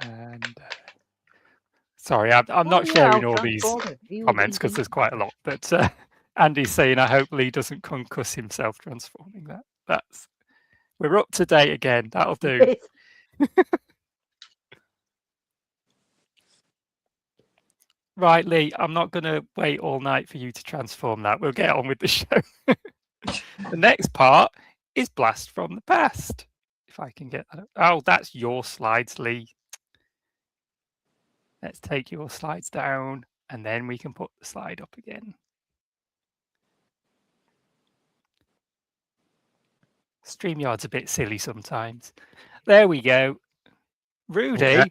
And sorry, I'm Oh, not yeah, sharing I'll all these transform it. Easy, comments because easy. there's quite a lot. But Andy's saying, I hope Lee doesn't concuss himself transforming that. We're up to date again. That'll do. Yes. Right, Lee, I'm not going to wait all night for you to transform that. We'll get on with the show. The next part is Blast from the Past. If I can get that. Oh, that's your slides, Lee. Let's take your slides down and then we can put the slide up again. StreamYard's a bit silly sometimes. There we go. Rudy, Okay.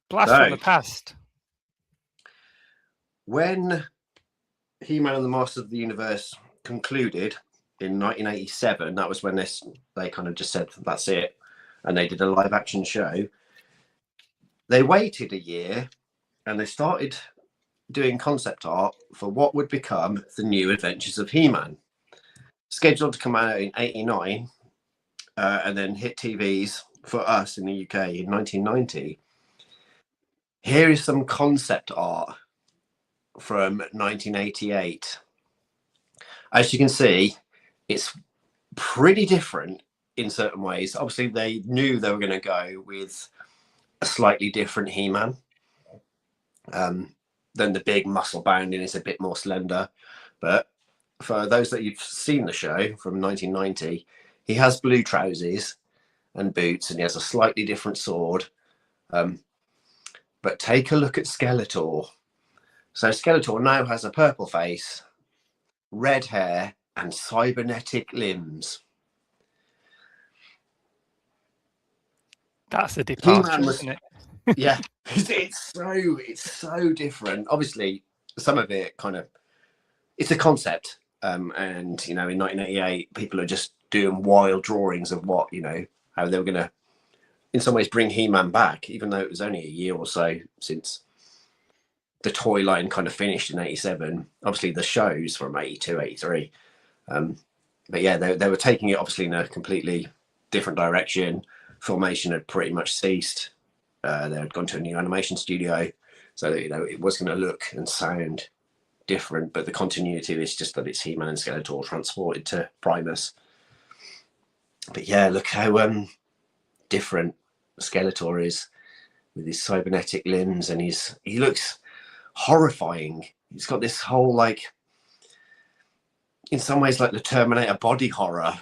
Blast from the Past. When He-Man and the Masters of the Universe concluded in 1987, that was when they kind of just said, that's it. And they did a live action show. They waited a year and they started doing concept art for what would become the New Adventures of He-Man. Scheduled to come out in 89 and then hit TVs for us in the UK in 1990. Here is some concept art from 1988. As you can see, it's pretty different in certain ways. Obviously, they knew they were going to go with a slightly different He-Man. Then the big muscle bounding is a bit more slender. But for those that you've seen the show from 1990, he has blue trousers and boots, and he has a slightly different sword. But take a look at Skeletor. So Skeletor now has a purple face, red hair, and cybernetic limbs. That's a departure, He-Man was, isn't it? yeah, it's so different. Obviously, some of it kind of, it's a concept. And, you know, in 1988, people are just doing wild drawings of what, you know, how they were going to, in some ways, bring He-Man back, even though it was only a year or so since the toy line kind of finished in 87. Obviously, the shows from 82, 83. But yeah, they were taking it obviously in a completely different direction. Filmation had pretty much ceased. They had gone to a new animation studio. So, you know, it was going to look and sound different, but the continuity is just that it's He-Man and Skeletor transported to Primus. But yeah, look how different Skeletor is with his cybernetic limbs, and he looks horrifying. He's got this whole, like, in some ways, like the Terminator body horror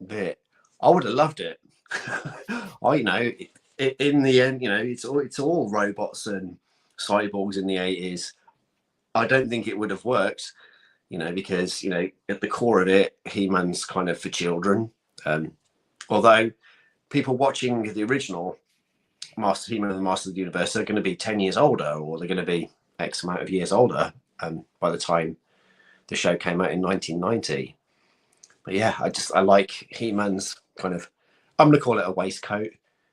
bit. I would have loved it. You know, in the end, you know, it's all robots and cyborgs in the 80s. I don't think it would have worked, you know, because, you know, at the core of it, He-Man's kind of for children. Although people watching the original He-Man and the Masters of the Universe are going to be 10 years older, or they're going to be X amount of years older by the time the show came out in 1990. But yeah, I like He-Man's kind of, I'm going to call it a waistcoat,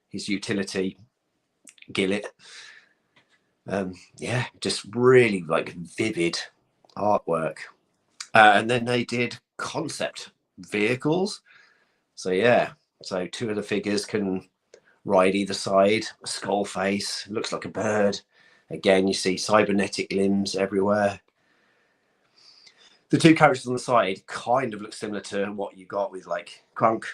his utility gillet. Yeah, just really like vivid artwork. And then they did concept vehicles. So yeah, so two of the figures can ride either side. Skull face, looks like a bird. Again, you see cybernetic limbs everywhere. The two characters on the side kind of look similar to what you got with like Crunk.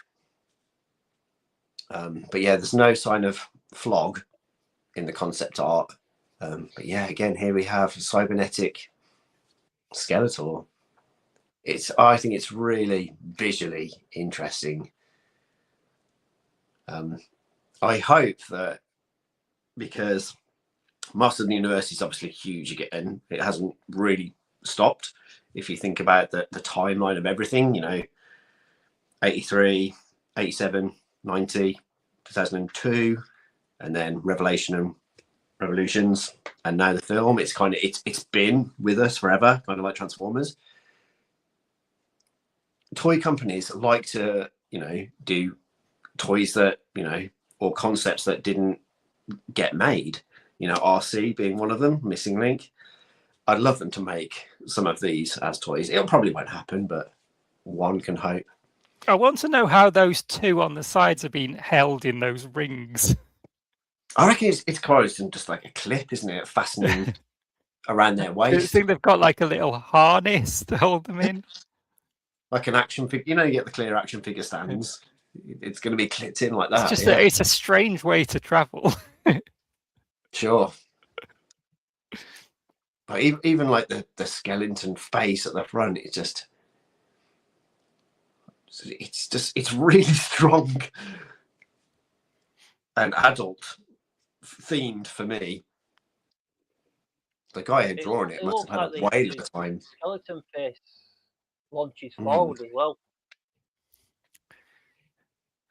But yeah, there's no sign of Flog in the concept art. But yeah, again, here we have cybernetic Skeletor. I think it's really visually interesting. I hope that, because Master of the Universe is obviously huge again, it hasn't really stopped. If you think about the timeline of everything, you know, 83, 87, 90, 2002, and then Revelation and Revolutions, and now the film. It's kind of it's been with us forever, kind of like Transformers. Toy companies like to, you know, do toys that, you know, or concepts that didn't get made, you know, RC being one of them, Missing Link. I'd love them to make some of these as toys. It probably won't happen, but one can hope. I want to know how those two on the sides are being held in those rings. I reckon it's quite just like a clip, isn't it? Fastening around their I waist. think they've got like a little harness to hold them in. Like an action figure. You know, you get the clear action figure stands. It's going to be clipped in like that. It's just yeah. it's a strange way to travel. Sure. But even like the skeleton face at the front, it's really strong and adult themed for me. The guy who drawn it must have had a whale of a time. Skeleton face launches Mm. forward as well.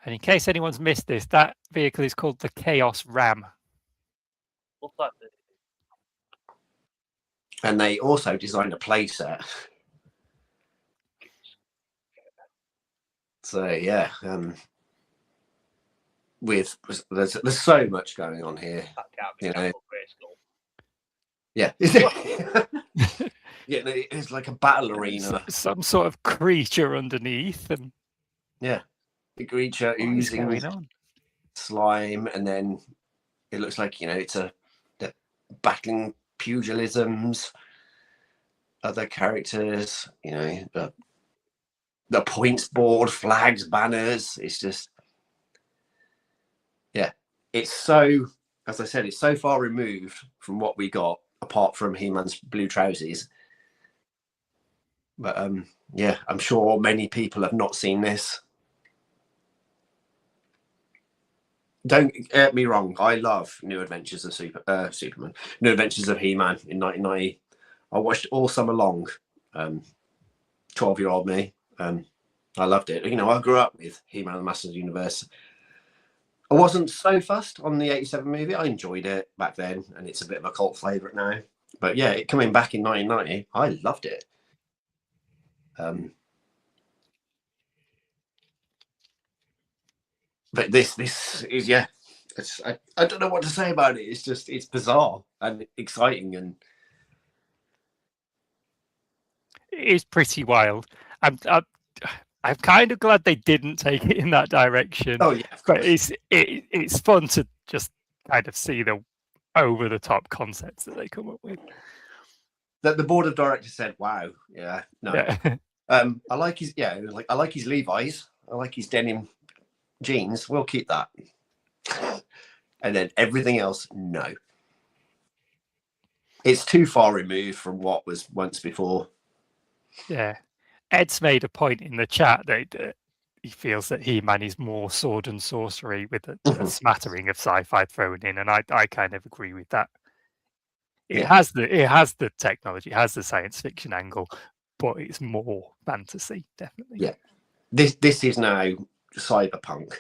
And in case anyone's missed this, that vehicle is called the Chaos Ram. Looks like the And they also designed a playset. So yeah, with there's so much going on here. that can't be You know. Grayskull. Yeah. Yeah, it's like a battle arena. Some sort of creature underneath, and Yeah, the creature what is oozing going on? slime, and then it looks like it's the battling pugilisms, other characters. The points board, flags, banners. It's just, yeah, it's so. As I said, it's so far removed from what we got, apart from He-Man's blue trousers. But yeah, I'm sure many people have not seen this. Don't get me wrong, I love New Adventures of Superman, New Adventures of He-Man in 1990. I watched it all summer long. 12-year-old me, I loved it. I grew up with He-Man and the Masters of the Universe. I wasn't so fussed on the 87 movie. I enjoyed it back then, and it's a bit of a cult favourite now. But yeah, it coming back in 1990, I loved it. But this is, yeah, I don't know what to say about it. It's bizarre and exciting, and It is pretty wild. I'm kind of glad they didn't take it in that direction. oh yeah, of course. But it's fun to just kind of see the over the top concepts that they come up with. That the board of directors said, "Wow, yeah, no." Yeah. I like his I like his Levi's. I like his denim jeans. We'll keep that. And then everything else, no. It's too far removed from what was once before. Yeah. Ed's made a point in the chat that he feels that He-Man is more sword and sorcery with a smattering of sci-fi thrown in, and I kind of agree with that. It has the technology, it has the science fiction angle, but it's more fantasy, definitely. Yeah. This is now cyberpunk.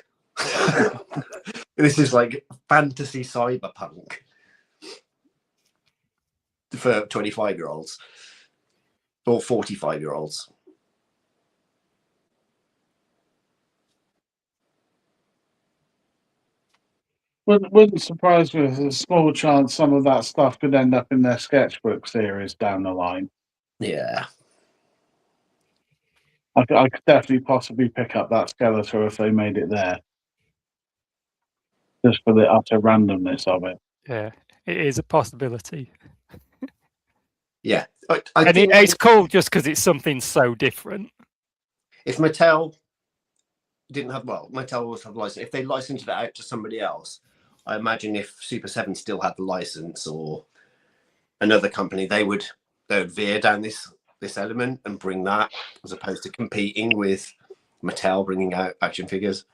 This is like fantasy cyberpunk for 25-year-olds or 45-year-olds. Wouldn't surprise me if there's a small chance some of that stuff could end up in their sketchbook series down the line. Yeah. I could definitely possibly pick up that Skeletor if they made it there. Just for the utter randomness of it. Yeah, it is a possibility. Yeah. I think it's cool just because it's something so different. If Mattel didn't have, Mattel was have license. If they licensed it out to somebody else, I imagine if Super 7 still had the license or another company, they would veer down this element and bring that, as opposed to competing with Mattel bringing out action figures.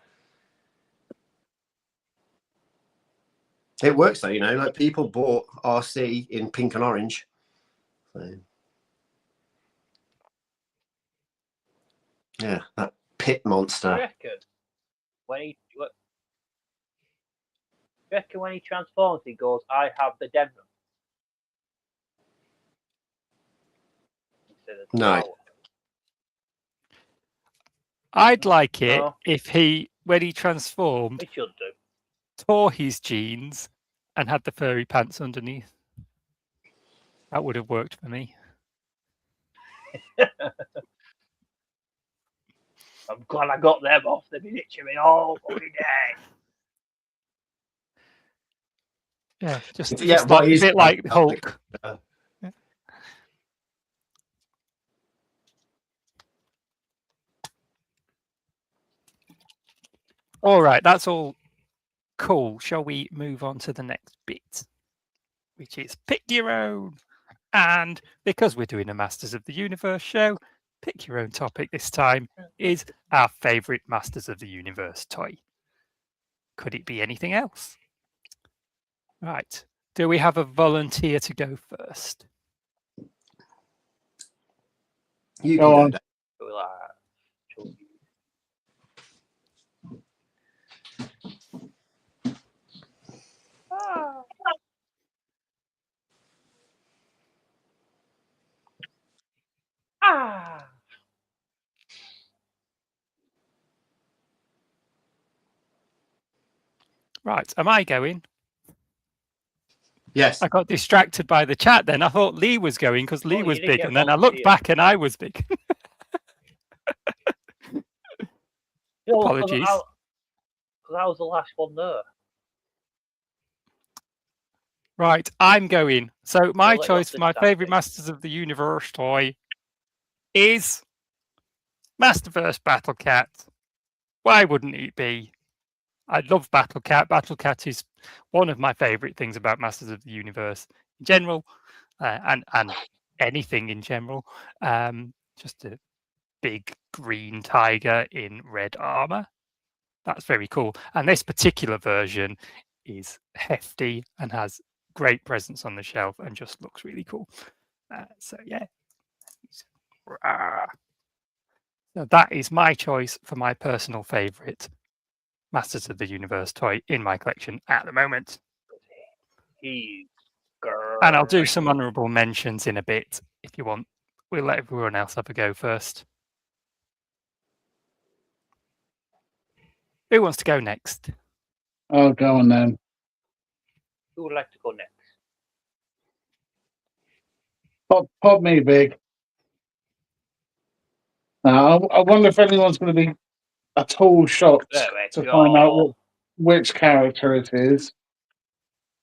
It works though, like people bought RC in pink and orange. So, yeah, that pit monster. I reckon when he transforms, he goes, "I have the denim." No. I'd like it No. if when he transformed, It should do. tore his jeans and had the furry pants underneath. That would have worked for me. I'm glad I got them off. They've been itching me all fucking day. Yeah, just Yeah, like, well, a he's bit like Hulk. All right, that's all cool. Shall we move on to the next bit, which is pick your own? And because we're doing a Masters of the Universe show, pick your own topic this time is our favourite Masters of the Universe toy. Could it be anything else? Right. Do we have a volunteer to go first? You Go can go on. down. Ah. Right. Am I going? Yes. I got distracted by the chat then. I thought Lee was going because Lee Oh, you was didn't big. get And then I looked volunteer. back and I was big. Apologies. Because I was the last one there. Right. I'm going. So my I'll let you choice off for this my time, favourite Vic. Masters of the Universe toy is Masterverse Battle Cat. Why wouldn't it be? I love Battle Cat. Battle Cat is one of my favourite things about Masters of the Universe in general, and anything in general. Just a big green tiger in red armor. That's very cool. And this particular version is hefty and has great presence on the shelf and just looks really cool. So yeah. So that is my choice for my personal favourite Masters of the Universe toy in my collection at the moment. He's And I'll do great. some honourable mentions in a bit if you want. We'll let everyone else have a go first. Who wants to go next? Oh, go on then. Who would like to go next? Pop me big. Now, I wonder if anyone's going to be at all shocked There we to find out go. which character it is.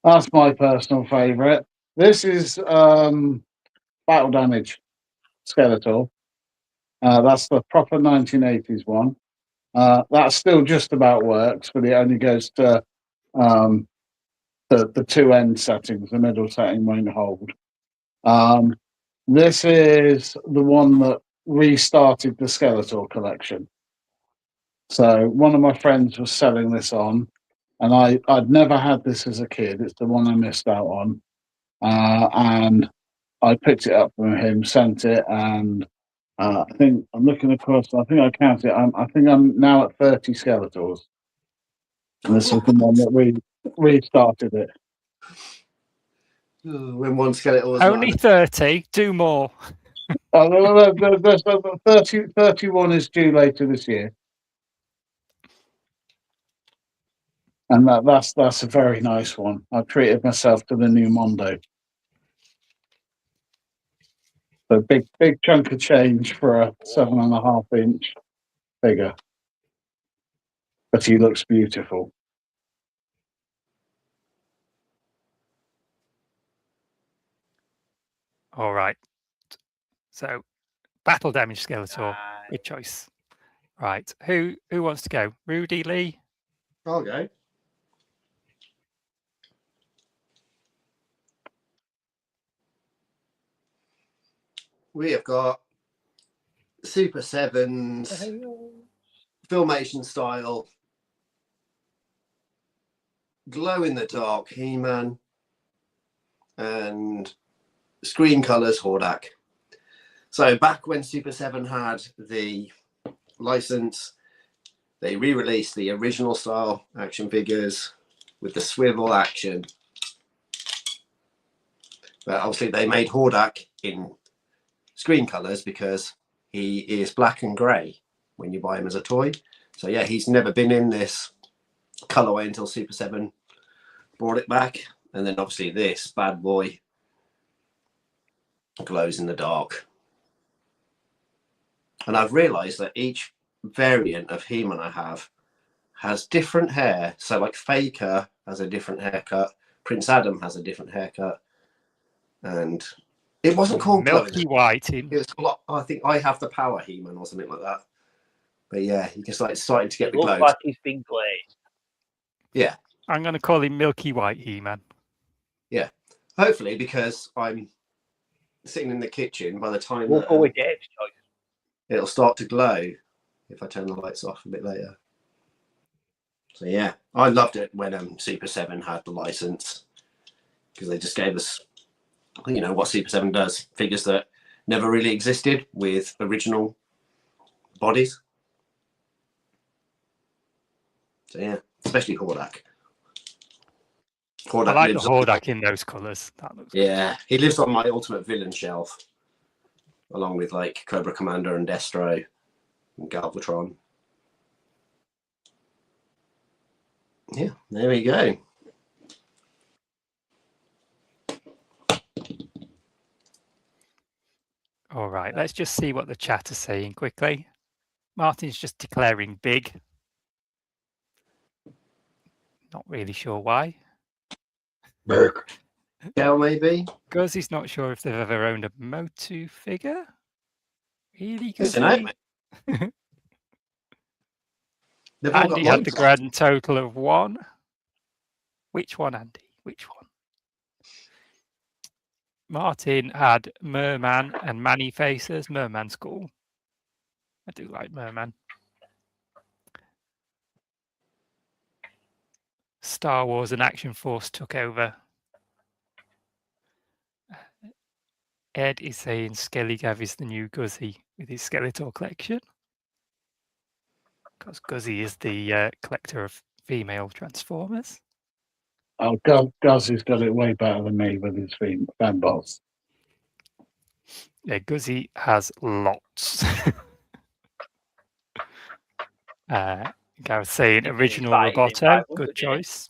That's my personal favourite. This is Battle Damage Skeletor. That's the proper 1980s one. That still just about works, but it only goes to the two end settings. The middle setting won't hold. This is the one that restarted the Skeletor collection. So one of my friends was selling this on, and I'd never had this as a kid. It's the one I missed out on, and I picked it up from him, sent it, and I think I'm looking across. I think I counted. I think I'm now at 30 Skeletors, and this is the one that we restarted it. When one skeleton was Only 30. Do more. Oh, no, 31 is due later this year. And that's a very nice one. I treated myself to the new Mondo. So big chunk of change for a 7.5-inch figure. But he looks beautiful. All right. So Battle Damage Skeletor. Aye. Good choice. Right. Who wants to go? Rudy, Lee? I'll go. We have got Super 7's Filmation style glow in the dark He-Man and screen colors Hordak. So back when Super 7 had the license, they re-released the original style action figures with the swivel action. But obviously they made Hordak in screen colors because he is black and grey when you buy him as a toy. So yeah, he's never been in this colorway until Super 7 brought it back. And then obviously this bad boy glows in the dark. And I've realized that each variant of He-Man I have has different hair. So like Faker has a different haircut, Prince Adam has a different haircut, and it wasn't called Milky White It was called, I think, I Have the Power He-Man or something like that. But yeah, he just like starting to get It the looks glows. like he's been glazed. Yeah, I'm going to call him Milky White He-Man. yeah. Hopefully, because I'm sitting in the kitchen, by the time We'll go with Dave's choice. it'll start to glow if I turn the lights off a bit later. So yeah, I loved it when Super 7 had the license, because they just gave us, you know, what Super 7 does, figures that never really existed with original bodies. So yeah, especially Hordak. I like the lives on- Hordak in those colours. That looks good. Yeah, he lives on my Ultimate Villain shelf, along with like Cobra Commander and Destro and Galvatron. Yeah, there we go. All right, let's just see what the chat is saying quickly. Martin's just declaring big. Not really sure why. Gal, maybe? Guzzy's not sure if they've ever owned a Motu figure. Really, It's an Guzzy? eight. They've all got Andy had the loincloth. grand total of 1. Which one, Andy? Which one? Martin had Merman and Manny faces. Merman's cool. I do like Merman. Star Wars and Action Force took over. Ed is saying Skellygav is the new Guzzy with his Skeletor collection. Because Guzzy is the collector of female Transformers. Oh, Guzzy's got it way better than me with his fan boss. Yeah, Guzzy has lots. Gareth saying If he's original fighting in Roboto. 500, Good yeah. choice.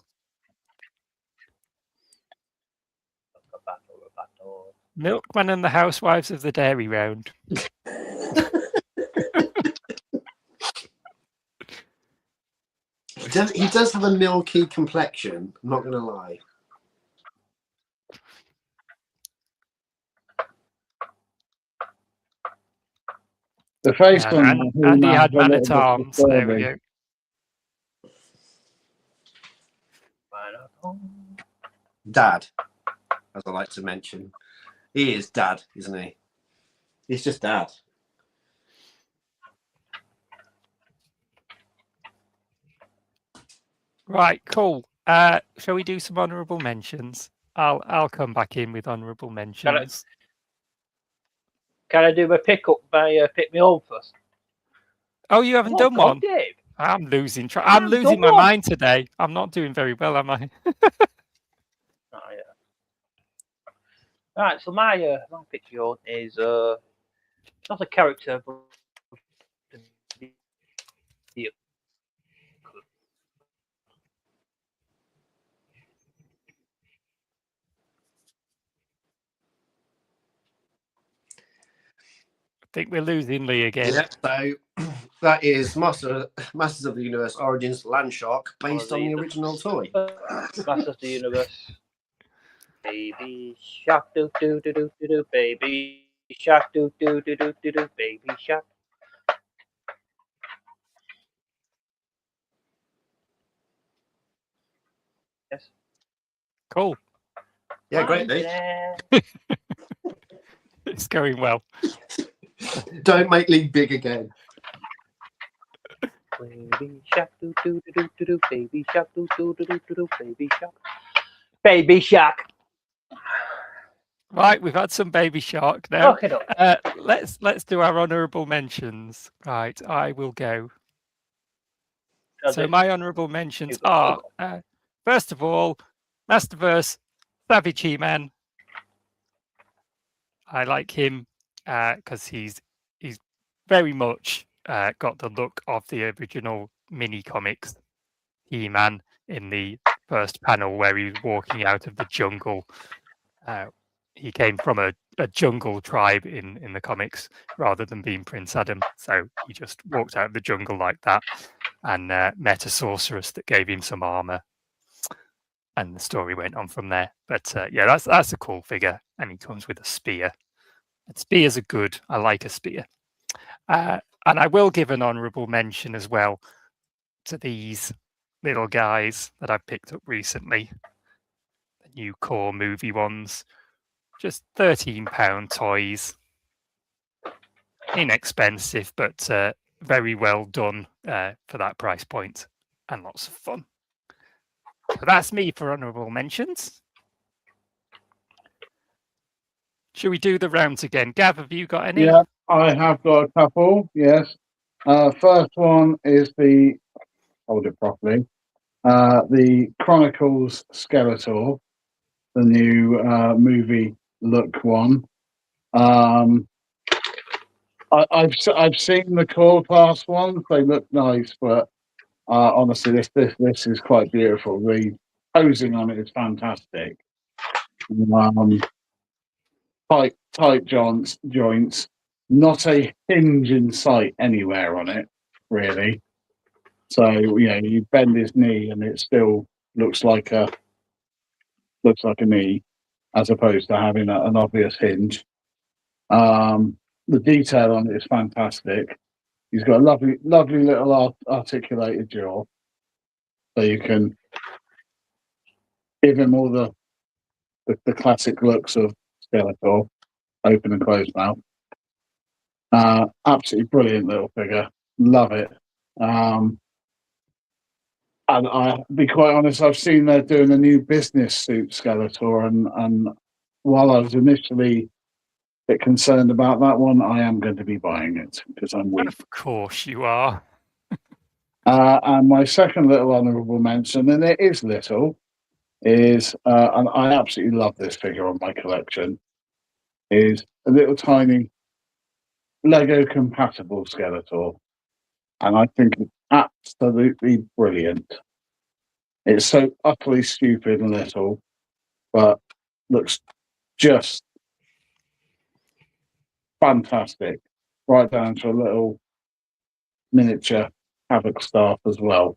Milkman and the Housewives of the Dairy Round. He does have a milky complexion, I'm not going to lie. The face And on Andy He-Man had is a little man at bit arms. There we disturbing. go. Dad, as I like to mention. He is Dad, isn't he? He's just Dad. Right, cool. Shall we do some honourable mentions? I'll come back in with honourable mentions. Can I do my pick me home first? Oh, you haven't Oh, done God, one? Dave. I'm losing track. I I'm haven't losing done my one. mind today. I'm not doing very well, am I? Oh, yeah. Right, so my picture on is not a character, but the I think we're losing Lee again. Yeah, so that is Masters of the Universe Origins Landshark, based on the original toy. Masters of the Universe. Baby shark, do do do do do do. Baby shark, do do do do do do. Baby shark. Yes. Cool. Yeah, great, Lee. It's going well. Don't make Lee big again. Baby shark, do do do do do do. Baby shark, do do do do do do. Baby shark. Baby shark. Right, we've had some baby shark now. Okay, no. Let's do our honourable mentions. Right, I will go. So my honourable mentions are first of all, Masterverse Savage He-Man. I like him because he's very much got the look of the original mini comics He-Man in the first panel where he was walking out of the jungle. He came from a jungle tribe in the comics rather than being Prince Adam. So he just walked out of the jungle like that and met a sorceress that gave him some armor. and the story went on from there. But yeah, that's a cool figure, and he comes with a spear. And spears are good. I like a spear. And I will give an honourable mention as well to these little guys that I picked up recently, the new core movie ones. Just £13 toys. Inexpensive, but very well done for that price point, and lots of fun. So that's me for honourable mentions. Should we do the rounds again? Gav, have you got any? Yeah, I have got a couple. Yes. First one is hold it properly. The Chronicles Skeletor, the new movie look one. I've seen the core class ones. They look nice, but honestly, this is quite beautiful. The posing on it is fantastic. Tight joints, not a hinge in sight anywhere on it, really. So you bend his knee and it still looks like a knee, as opposed to having an obvious hinge. The detail on it is fantastic. He's got a lovely little articulated jaw, so you can give him all the classic looks of Skeletor, open and closed mouth. Absolutely brilliant little figure. Love it. And I'll be quite honest, I've seen they're doing a new business suit Skeletor, and while I was initially a bit concerned about that one, I am going to be buying it because I'm weak. Of course you are. And my second little honourable mention, and it is little, is and I absolutely love this figure on my collection, is a little tiny Lego compatible Skeletor, and I think it's absolutely brilliant. It's so utterly stupid and little, but looks just fantastic, right down to a little miniature Havoc staff as well.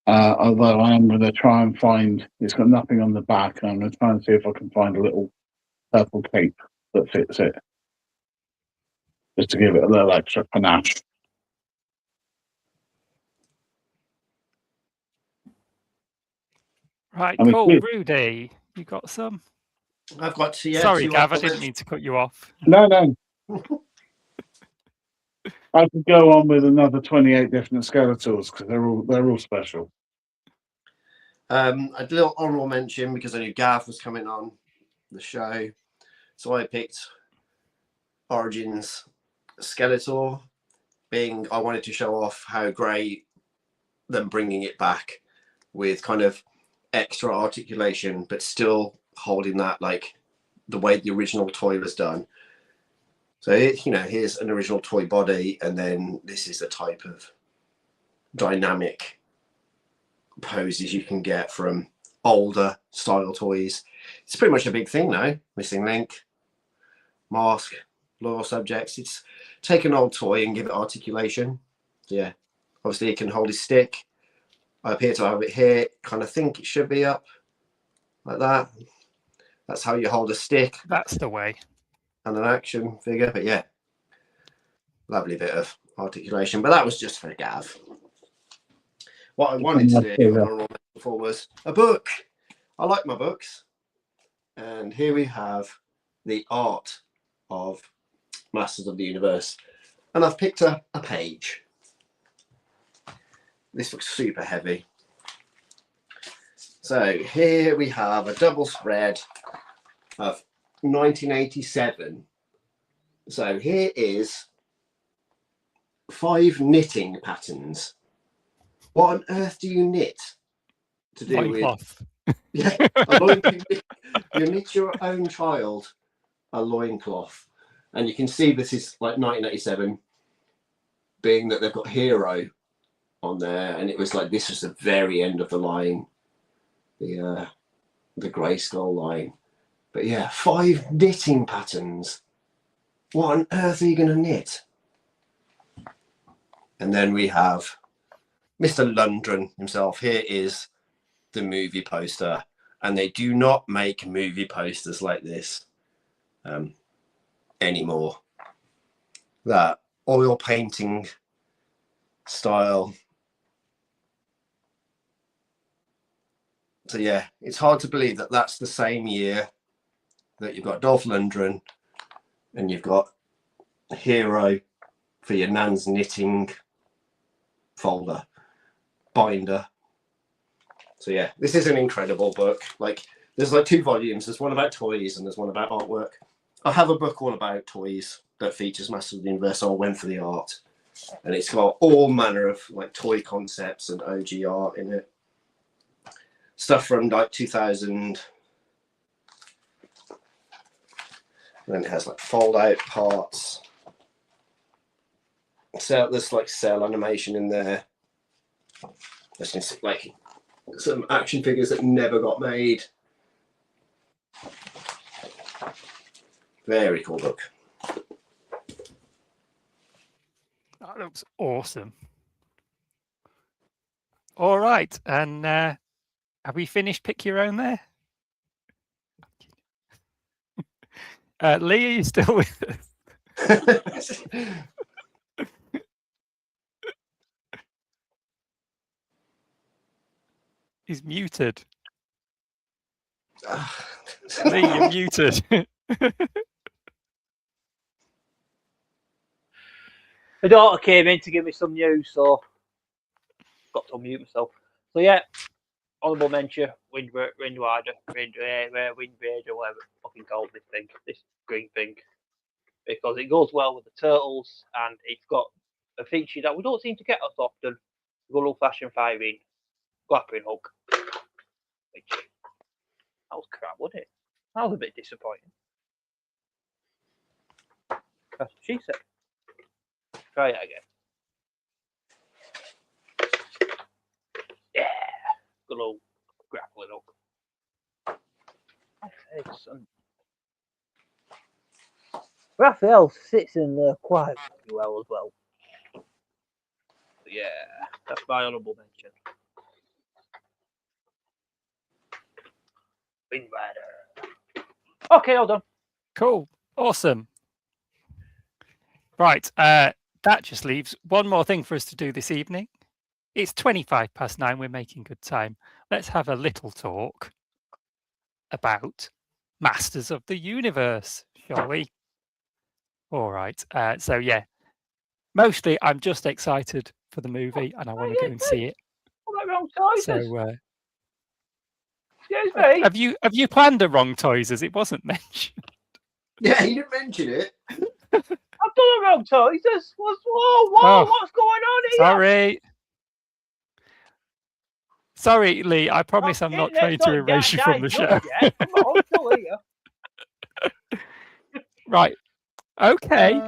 Although I am going to try and find, it's got nothing on the back, and I'm going to try and see if I can find a little purple cape that fits it, just to give it a little extra panache. Right, I mean, cool. yeah. Rudy, you got some? I've got to. Yeah, Sorry, two Gav, I honourable didn't mean to cut you off. No. I could go on with another 28 different Skeletors because they're all special. A little honourable mention because I knew Gav was coming on the show, so I picked Origins Skeletor. I wanted to show off how great them bringing it back with kind of extra articulation, but still holding that like the way the original toy was done. So here's an original toy body, and then this is the type of dynamic poses you can get from older style toys. It's pretty much a big thing now. Missing link, mask, loyal subjects. It's take an old toy and give it articulation. Yeah, obviously it can hold his stick. I appear to have it here. Kind of think it should be up like that. That's how you hold a stick. That's the way. And an action figure, but yeah, lovely bit of articulation. But that was just for Gav. What I wanted to do before was a book. I like my books, and here we have the art of Masters of the Universe, and I've picked a page. This looks super heavy. So here we have a double spread of 1987. So here is 5 knitting patterns. What on earth do you knit to do Loincloth. with? Yeah, you knit your own child a loincloth, and you can see this is like 1987, being that they've got Hero on there, and it was like this was the very end of the line, the Grayskull line. But yeah, 5 knitting patterns. What on earth are you going to knit? And then we have Mr. Lundgren himself. Here is the movie poster. and they do not make movie posters like this anymore. That oil painting style. So yeah, it's hard to believe that that's the same year that you've got Dolph Lundgren and you've got Hero for your nan's knitting folder binder. So yeah, this is an incredible book. Like, there's like 2 volumes. There's one about toys and there's one about artwork. I have a book all about toys that features Masters of the Universe, so I went for the art, and it's got all manner of like toy concepts and OG art in it. Stuff from like 2000. And then it has like fold out parts. So there's like cell animation in there. There's like some action figures that never got made. Very cool book. That looks awesome. All right, and have we finished Pick Your Own there? Lee, are you still with us? He's muted. Lee, you're muted. My daughter came in to give me some news, so got to unmute myself. So yeah, honourable mention, Windbreaker, whatever fucking called this thing, this green thing, because it goes well with the turtles, and it's got a feature that we don't seem to get as often. Good old-fashioned firing, grappling hook. Which, that was crap, wasn't it? That was a bit disappointing. That's what she said. Try it again. Yeah, good old grappling hook. Raphael sits in there quite well as well. But yeah, that's my honourable mention. Wind Rider. Okay, all done. Cool. Awesome. Right. That just leaves one more thing for us to do this evening. It's 9:25. We're making good time. Let's have a little talk about Masters of the Universe, shall we? All right. So yeah, mostly I'm just excited for the movie and I want to go and see it. What about wrong choices? So excuse me. have you planned a wrong toys as it wasn't mentioned? Yeah, you didn't mention it. I've done a wrong choices. What's going on here? Sorry, Lee. I promise I'm not trying to erase you from the show. Come on, still here. Right. Okay.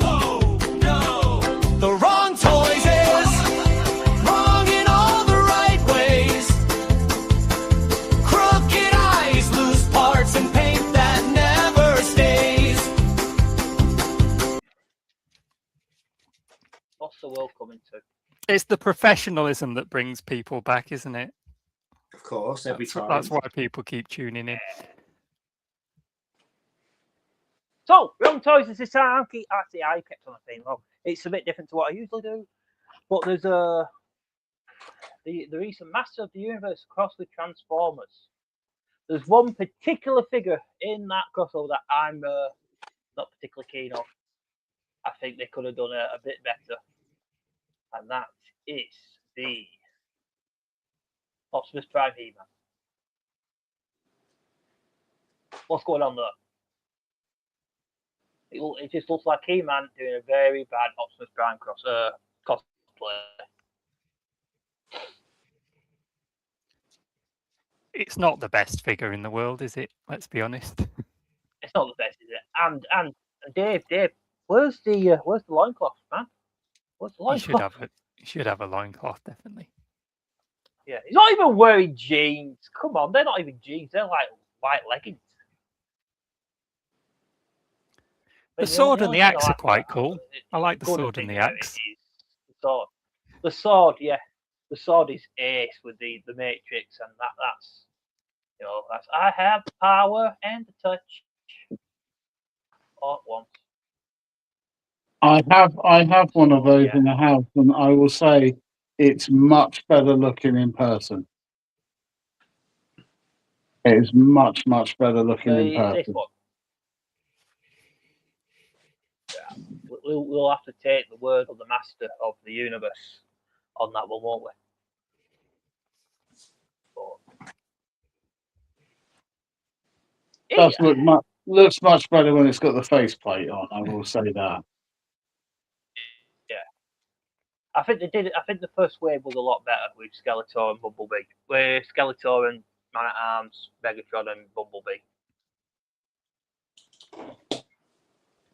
Oh no, the wrong toys is wrong in all the right ways. Crooked eyes, loose parts, and paint that never stays. What's the world coming to? It's the professionalism that brings people back, isn't it? Of course, every time. That's why people keep tuning in. So, wrong choices this time. Actually, I kept on saying wrong. It's a bit different to what I usually do. But there's the recent Master of the Universe cross with Transformers. There's one particular figure in that crossover that I'm not particularly keen on. I think they could have done a bit better. And that is the Optimus Prime He-Man. What's going on there? It just looks like He-Man doing a very bad Optimus Prime cosplay. It's not the best figure in the world, is it? Let's be honest. It's not the best, is it? And Dave, where's the loincloth, man? Where's the loincloth? You should have a loincloth, definitely. Yeah, he's not even wearing jeans. Come on, they're not even jeans. They're like white leggings. The sword and the axe are quite cool. I like the sword and the axe. The sword. The sword, yeah. The sword is ace with the Matrix, and that's that's I have the power and the touch all at once. I have one of Oh, those yeah. in the house, and I will say it's much better looking in person. It is much better looking in This person. one. Yeah. We'll have to take the word of the master of the universe on that one, won't we? But, Does yeah. looks much better when it's got the faceplate on. I will say that. I think they did. I think the first wave was a lot better with Skeletor and Bumblebee. With Skeletor and Man at Arms, Megatron and Bumblebee.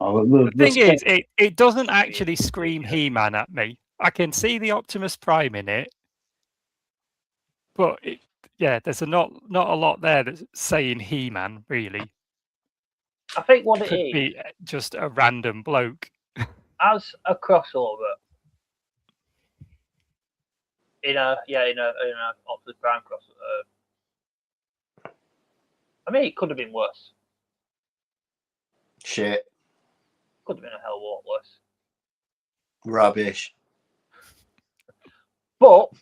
Oh, The thing is, it doesn't actually scream He-Man at me. I can see the Optimus Prime in it, but there's not a lot there that's saying He-Man, really. I think what it Could is, be just a random bloke. as a crossover in a Optimus Prime crossover. I mean, it could have been worse. Shit. Could have been a hell of a lot worse. Rubbish. But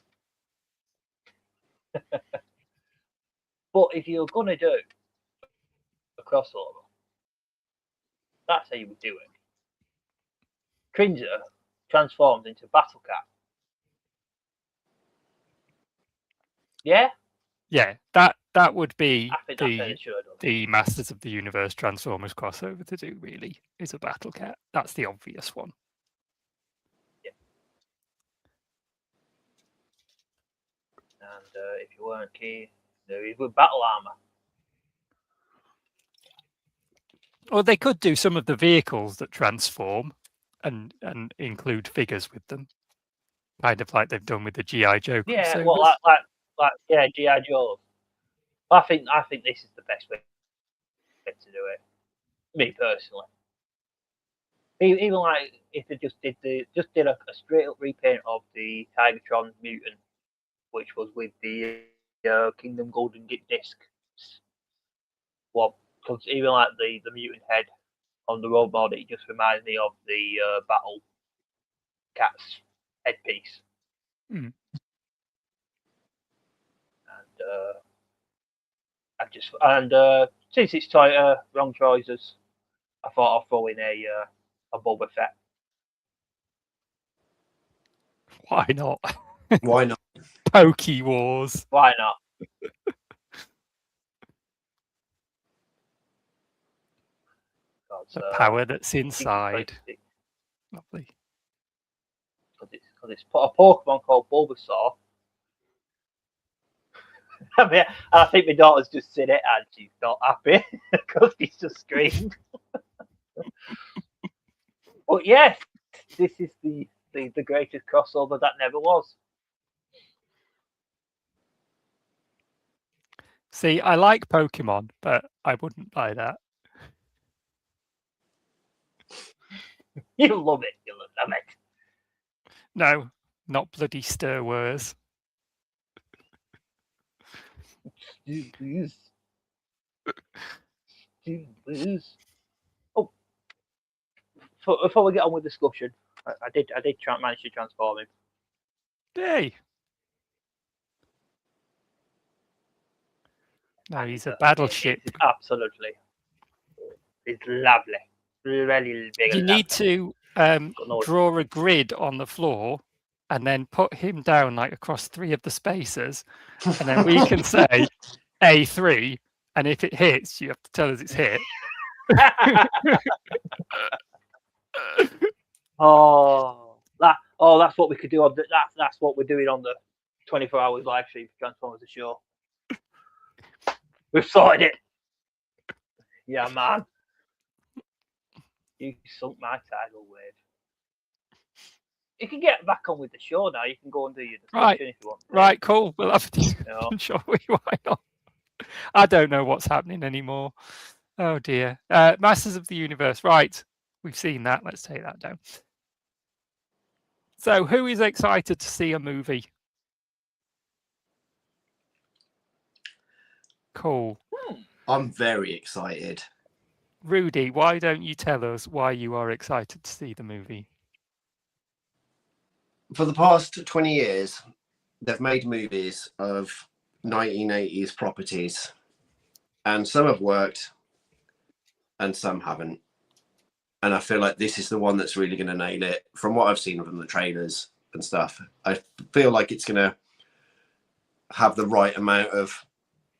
if you're gonna do a crossover, that's how you would do it. Cringer transforms into Battle Cat. Yeah? Yeah, that would be I think that's how they should have done. the Masters of the Universe Transformers crossover to do, really, is a Battle Cat. That's the obvious one. Yeah. And if you weren't keen, there with battle armor. Or they could do some of the vehicles that transform and include figures with them, kind of like they've done with the G.I. Joe. Yeah, crossovers. well, like G.I. Joe. I think this is the best way to do it. Me personally. Even like if they just did a straight up repaint of the Tigatron mutant, which was with the Kingdom Golden Disc. Well, because even like the mutant head on the road mod, it just reminds me of the Battle Cat's headpiece. Mm. And since it's wrong choices, I thought I'll throw in a Boba Fett. Why not? Why not? Pokey Wars. Why not? The power that's inside. Lovely. Because it's put a Pokemon called Bulbasaur. I mean, I think my daughter's just seen it and she's not happy because he's just screamed. But yes, this is the greatest crossover that never was. See, I like Pokemon, but I wouldn't buy that. You love it. You love it. No, not bloody Star Wars. Oh, before we get on with discussion, I did manage to transform him. Hey. No, he's a battleship. It's absolutely. It's lovely. Really big. You need to draw a grid on the floor and then put him down like across 3 of the spaces, and then we can say A3, and if it hits, you have to tell us it's hit. That's what we could do on that's what we're doing on the 24 hours live stream for Transformers the show. We've sorted it. Yeah, man. You sunk my tidal wave. You can get back on with the show now. You can go and do your discussion if you want. Right, cool. We'll have a discussion, shall we? Why not? I don't know what's happening anymore. Oh dear. Masters of the Universe. Right. we've seen that. Let's take that down. So, who is excited to see a movie? Cool. I'm very excited. Rudy, why don't you tell us why you are excited to see the movie? For the past 20 years, they've made movies of 1980s properties, and some have worked and some haven't. And I feel like this is the one that's really going to nail it. From what I've seen from the trailers and stuff, I feel like it's going to have the right amount of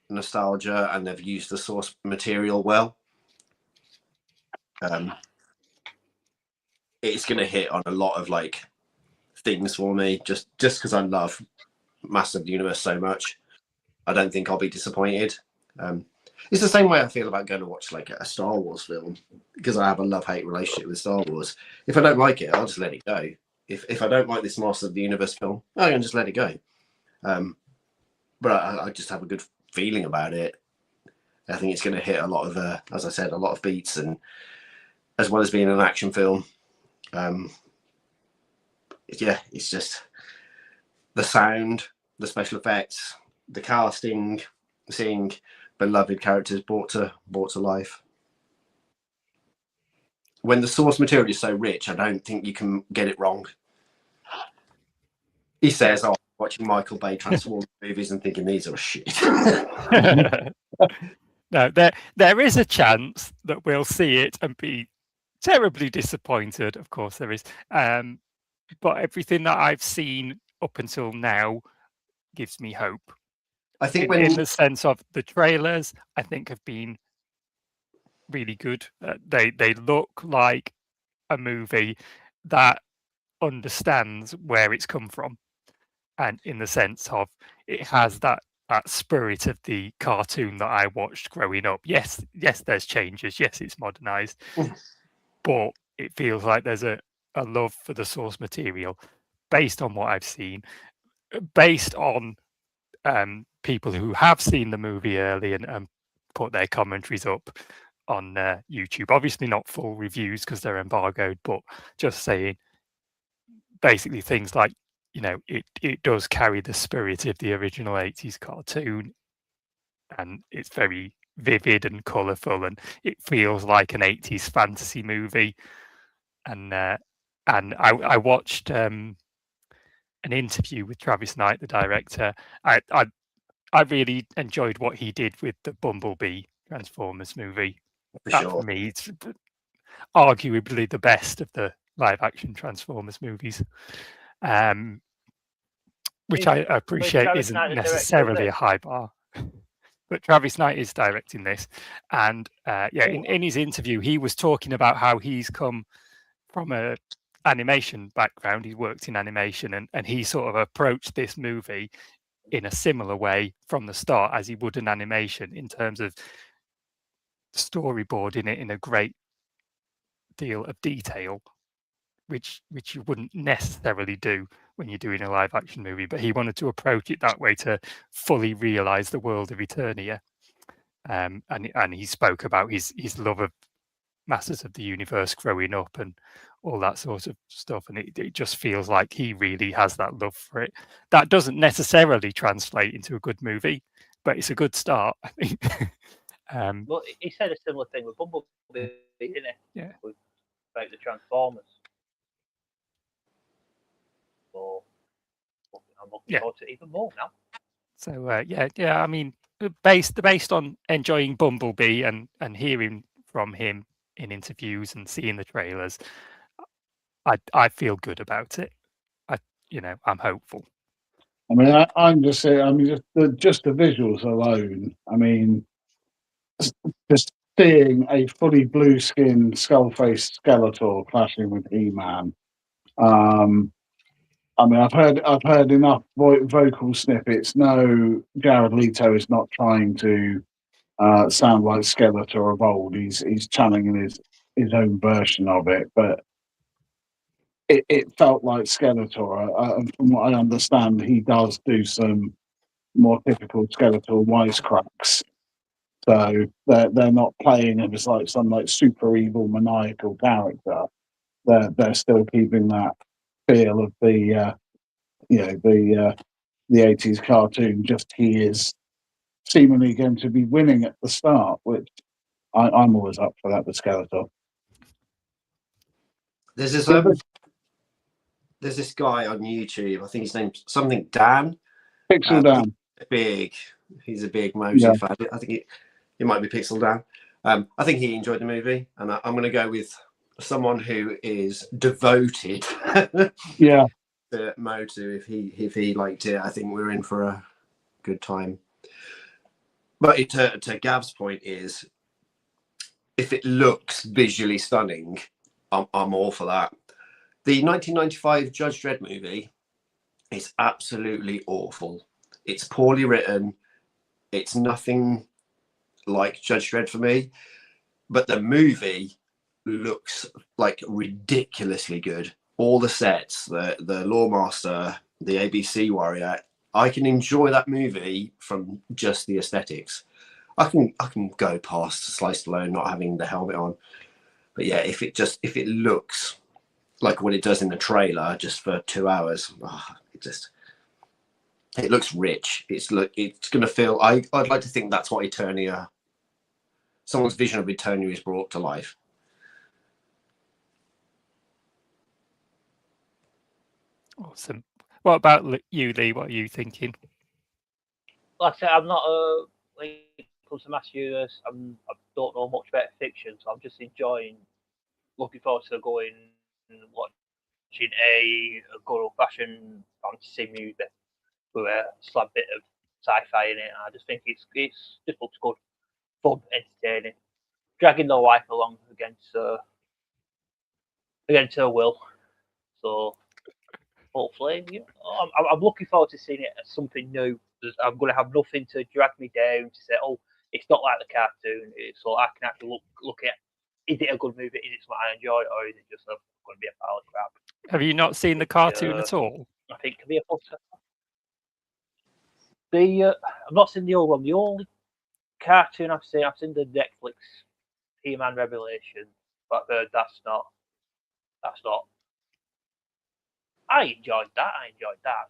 nostalgia, and they've used the source material well. It's going to hit on a lot of like things for me, just because I love Master of the Universe so much. I don't think I'll be disappointed. It's the same way I feel about going to watch like a Star Wars film, because I have a love-hate relationship with Star Wars. If I don't like it, I'll just let it go. If I don't like this Master of the Universe film, I can just let it go. But I just have a good feeling about it. I think it's going to hit a lot of, as I said, a lot of beats, and as well as being an action film. Yeah, it's just the sound, the special effects, the casting, seeing beloved characters brought to life. When the source material is so rich, I don't think you can get it wrong. He says, "Oh, watching Michael Bay Transformers movies and thinking these are shit." No, there is a chance that we'll see it and be terribly disappointed. Of course, there is. But everything that I've seen up until now gives me hope. I think in the sense of the trailers, I think have been really good. They look like a movie that understands where it's come from, and in the sense of it has that spirit of the cartoon that I watched growing up. Yes, there's changes. Yes, it's modernized, but it feels like there's a love for the source material based on what I've seen, based on people who have seen the movie early and put their commentaries up on YouTube. Obviously not full reviews because they're embargoed, but just saying basically things like, it does carry the spirit of the original 80s cartoon, and it's very vivid and colourful, and it feels like an 80s fantasy movie. And I watched an interview with Travis Knight, the director. I really enjoyed what he did with the Bumblebee Transformers movie. For me, it's arguably the best of the live-action Transformers movies, which I appreciate isn't necessarily a high bar. But Travis Knight is directing this, and in his interview, he was talking about how he's come from a animation background. He worked in animation, and he sort of approached this movie in a similar way from the start as he would an animation, in terms of storyboarding it in a great deal of detail, which you wouldn't necessarily do when you're doing a live action movie. But he wanted to approach it that way to fully realize the world of Eternia. And he spoke about his love of Masters of the Universe growing up and all that sort of stuff, and it just feels like he really has that love for it. That doesn't necessarily translate into a good movie, but it's a good start, I think. Well, he said a similar thing with Bumblebee, didn't he? Yeah. About the Transformers. So I'm looking forward to it even more now. So I mean, based on enjoying Bumblebee and hearing from him in interviews and seeing the trailers, I feel good about it. I'm hopeful. I mean, I'm just saying. I mean, just the visuals alone. I mean, just seeing a fully blue-skinned, skull-faced Skeletor clashing with He-Man. I mean, I've heard enough vocal snippets. No, Jared Leto is not trying to sound like Skeletor of old. He's channeling his own version of it, but it felt like Skeletor. And from what I understand, he does do some more typical Skeletor wisecracks. So they're not playing him as like some like super evil maniacal character. They're still keeping that feel of the the 80s cartoon. Just he is seemingly going to be winning at the start, which I'm always up for that with Skeletor. There's Yeah, but this guy on YouTube. I think his name's something Dan. Pixel Dan. He's a big Motu Yeah. fan. I think it might be Pixel Dan. I think he enjoyed the movie, and I'm going to go with someone who is devoted Yeah. to Motu. If he liked it, I think we're in for a good time. But to Gav's point is, if it looks visually stunning, I'm all for that. The 1995 Judge Dredd movie is absolutely awful. It's poorly written. It's nothing like Judge Dredd for me. But the movie looks like ridiculously good. All the sets, the Lawmaster, the ABC Warrior. I can enjoy that movie from just the aesthetics. I can go past Sliced Alone not having the helmet on. But yeah, if it looks like what it does in the trailer just for 2 hours, it looks rich. It's going to feel. I'd like to think that's what Eternia. Someone's vision of Eternia is brought to life. Awesome. What about you, Lee? What are you thinking? Like I said, I'm not when it comes to mass universe, I don't know much about fiction, so I'm just looking forward to going and watching a good old-fashioned fantasy movie with a slab bit of sci-fi in it. I just think it just looks good, fun, entertaining, dragging the wife along against her will. So hopefully, I'm looking forward to seeing it as something new. I'm going to have nothing to drag me down to say, oh, it's not like the cartoon. So I can actually look at, is it a good movie? Is it something I enjoy, or is it just going to be a pile of crap? Have you not seen the cartoon at all? I think it can be a plus. I've not seen the old one. The only cartoon I've seen the Netflix He-Man Revelation, but I've heard that's not. I enjoyed that.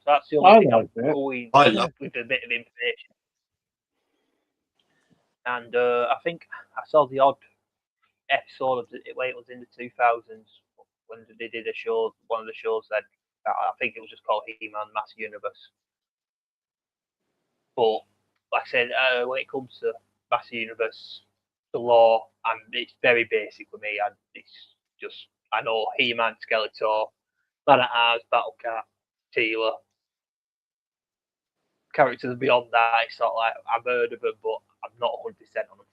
So that's the only thing I'm going with a bit of information. And I think I saw the odd episode of it when it was in the 2000s when they did a show. One of the shows that I think it was just called He-Man Master Universe. But like I said, when it comes to Master Universe, the lore, and it's very basic for me. And it's just I know He-Man, Skeletor, Man-at-Arms, Battle Cat, Teela. Characters beyond that, it's sort of like I've heard of them, but I'm not 100% on them.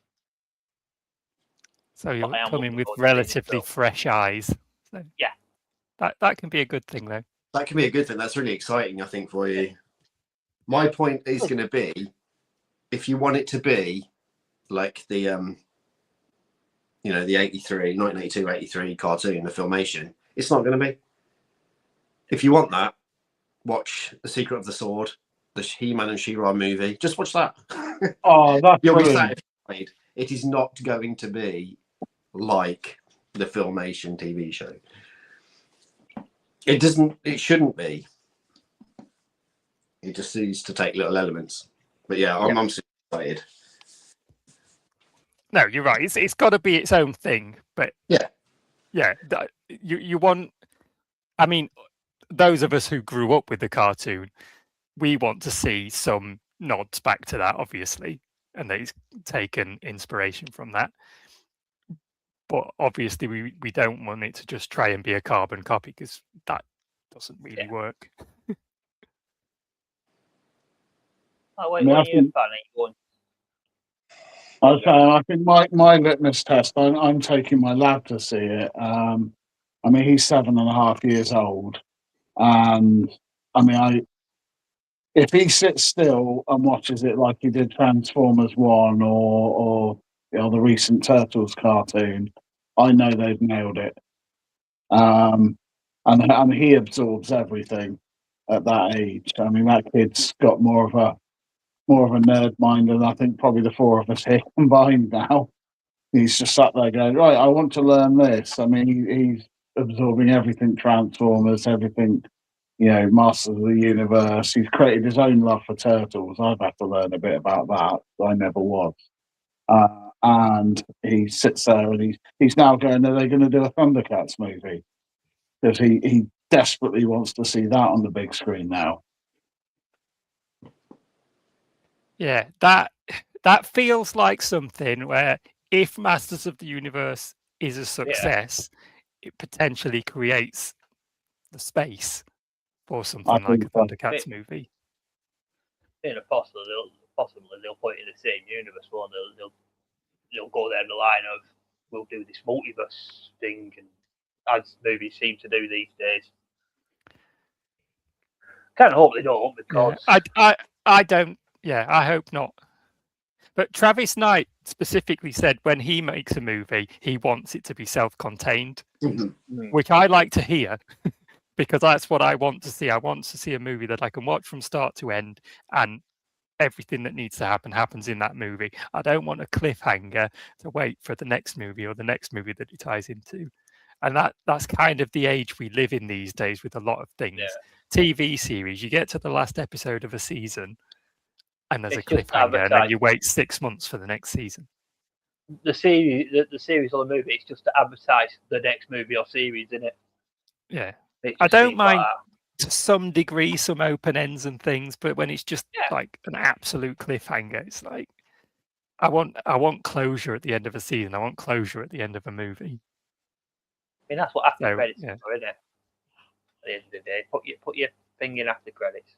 So you're coming with relatively fresh eyes. So yeah, that can be a good thing, though. That can be a good thing. That's really exciting, I think, for you. My point is going to be, if you want it to be like the the 1982, 83 cartoon, the Filmation, it's not going to be. If you want that, watch The Secret of the Sword, the He-Man and She-Ra movie. Just watch that. Oh, that's You'll brilliant. be satisfied. It is not going to be like the Filmation TV show. It doesn't. It shouldn't be. It just needs to take little elements. But yeah, I'm super excited. No, you're right. It's got to be its own thing. But yeah. You want. I mean, those of us who grew up with the cartoon, we want to see some nods back to that, obviously, and that he's taken inspiration from that. But obviously, we don't want it to just try and be a carbon copy because that doesn't really work. I think my litmus test. I'm taking my lad to see it. I mean, he's 7.5 years old, and I mean, if he sits still and watches it like he did Transformers 1 or the recent Turtles cartoon, I know they've nailed it. And he absorbs everything at that age. I mean, that kid's got more of more of a nerd mind than I think probably the four of us here combined now. He's just sat there going, right, I want to learn this. I mean, he's absorbing everything Transformers, everything, Masters of the Universe. He's created his own love for turtles. I've had to learn a bit about that. I never was. And he sits there and he's now going, are they going to do a Thundercats movie? Because he desperately wants to see that on the big screen now. Yeah, that feels like something where if Masters of the Universe is a success, it potentially creates the space for something like a Thundercats movie. Possibly they'll put it in the same universe one. They'll go down the line of we'll do this multiverse thing, and as movies seem to do these days. Kind of hope they don't, because I don't. Yeah, I hope not. But Travis Knight specifically said when he makes a movie, he wants it to be self-contained, which I like to hear because that's what I want to see. I want to see a movie that I can watch from start to end, and everything that needs to happen happens in that movie. I don't want a cliffhanger to wait for the next movie or the next movie that it ties into. And that's kind of the age we live in these days with a lot of things. Yeah. TV series, you get to the last episode of a season and there's a cliffhanger, and then you wait 6 months for the next season. The series or the movie, it's just to advertise the next movie or series, isn't it? Yeah. I don't mind to some degree some open ends and things, but when it's just like an absolute cliffhanger, it's like I want closure at the end of a season. I want closure at the end of a movie. I mean, that's what after credits is for, isn't it? At the end of the day, put your thing in after credits.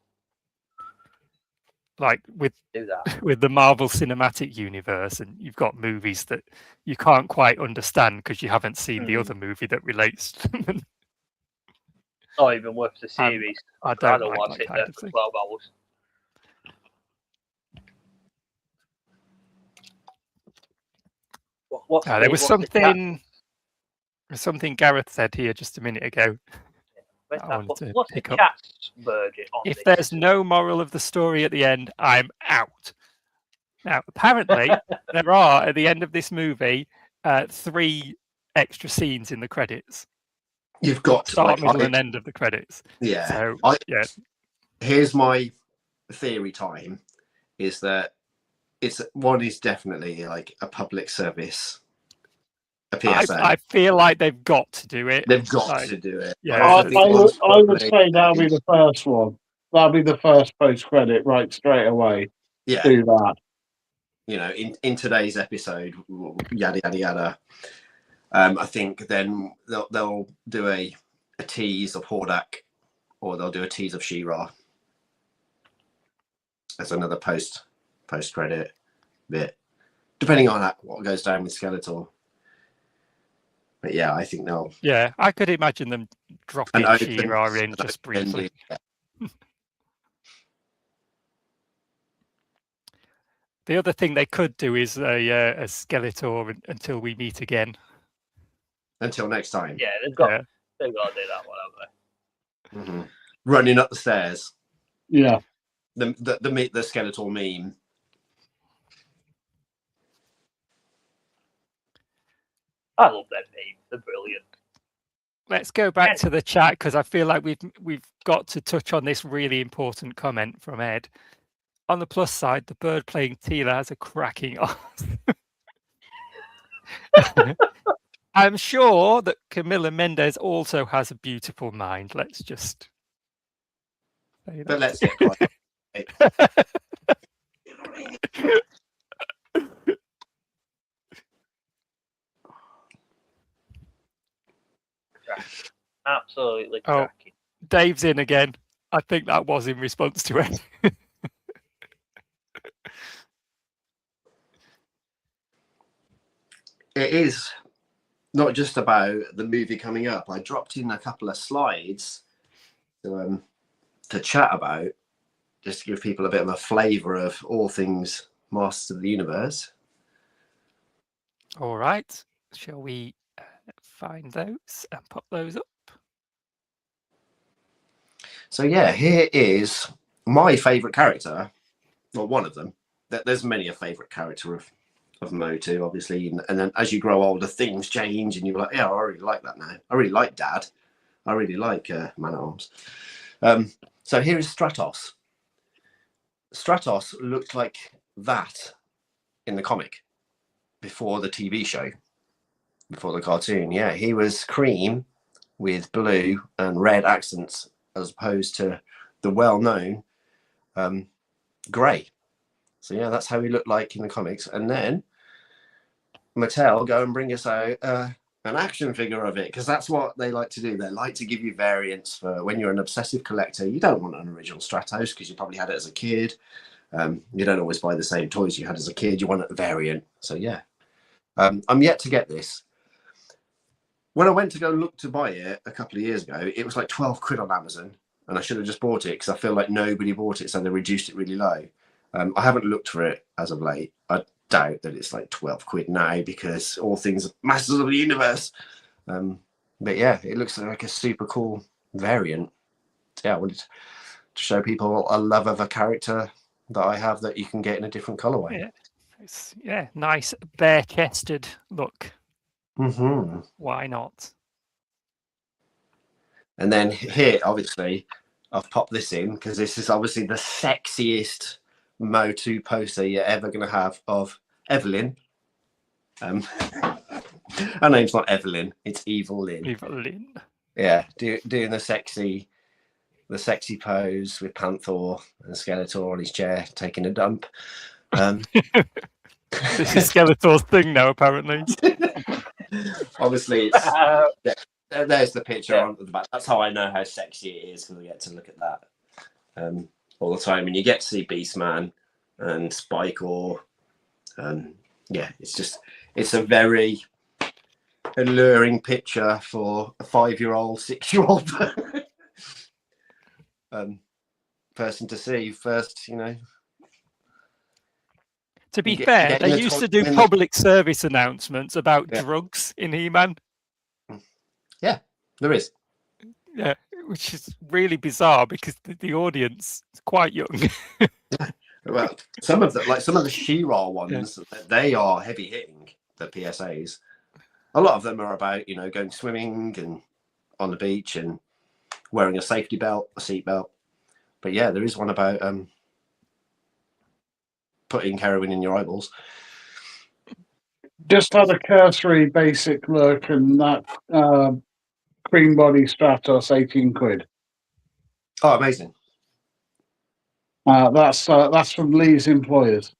Like with the Marvel Cinematic Universe, and you've got movies that you can't quite understand because you haven't seen the other movie that relates to them. Not even worth the series. I don't want to sit there for 12 hours. There was something Gareth said here just a minute ago. What's the chat's version on If there's no moral of the story at the end, I'm out. Now, apparently, there are, at the end of this movie, 3 extra scenes in the credits. You've got start, middle, and end of the credits. Yeah. So, Here's my theory time, is that one is definitely like a public service. A PSA. I feel like they've got to do it. They've got to do it. Yeah, I would say that'll be the first one. That'll be the first post credit, right? Straight away. Yeah. Do that. In today's episode, yada yada yada. I think then they'll do a tease of Hordak, or they'll do a tease of She-Ra as another post credit bit, depending on what goes down with Skeletor. But yeah, I think they'll. Yeah, I could imagine them dropping She-Ra in just briefly. The other thing they could do is a Skeletor until we meet again. Until next time. Yeah, they've got to do that one, haven't they? Mm-hmm. Running up the stairs. Yeah. The Skeletor meme. I love that meme. They're brilliant. Let's go back to the chat because I feel like we've got to touch on this really important comment from Ed. On the plus side, the bird playing Teela has a cracking arse. I'm sure that Camila Mendes also has a beautiful mind. Let's just say that. But let's get quiet. Absolutely cracking. Dave's in again. I think that was in response to it. It is not just about the movie coming up. I dropped in a couple of slides to chat about, just to give people a bit of a flavour of all things Masters of the Universe. All right. Shall we find those and pop those up? So yeah, here is my favourite character well, one of them. There's many a favourite character of Motu, obviously, and then as you grow older, things change, and you're like, yeah, I really like that now. I really like Dad. I really like Man at Arms. So here is Stratos. Stratos looked like that in the comic before the TV show, before the cartoon. Yeah, he was cream with blue and red accents as opposed to the well-known grey. So yeah, that's how he looked like in the comics. And then Mattel go and bring us out an action figure of it, because that's what they like to do. They like to give you variants for when you're an obsessive collector. You don't want an original Stratos because you probably had it as a kid. You don't always buy the same toys you had as a kid. You want a variant. So yeah, I'm yet to get this. When I went to go look to buy it a couple of years ago, it was like 12 quid on Amazon, and I should have just bought it because I feel like nobody bought it, so they reduced it really low. I haven't looked for it as of late. I doubt that it's like 12 quid now because all things Masters of the Universe. But yeah, it looks like a super cool variant. Yeah, I wanted to show people a love of a character that I have that you can get in a different colorway. Yeah, it's nice bare-chested look. Mm-hmm. Why not? And then here, obviously, I've popped this in because this is obviously the sexiest Motu poster you're ever going to have of Evelyn. Her name's not Evelyn; it's Evil Lyn. Evelyn. Yeah, doing the sexy pose with Panther and Skeletor on his chair taking a dump. This is Skeletor's thing now, apparently. Obviously, it's there's the picture on the back. That's how I know how sexy it is, because I get to look at that all the time. And you get to see Beastman and Spike, or yeah, it's a very alluring picture for a 5-year-old, 6-year-old person to see first. You know. To be fair, they used to do public service announcements about drugs in He-Man. Yeah, there is. Yeah, which is really bizarre because the audience is quite young. Well, some of the She-Ra ones, they are heavy hitting, the PSAs. A lot of them are about, you know, going swimming and on the beach and wearing a safety belt, a seat belt. But yeah, there is one about putting heroin in your eyeballs. Just had a cursory basic look, and that cream body Stratos, 18 quid. Oh, amazing. That's from Lee's employers.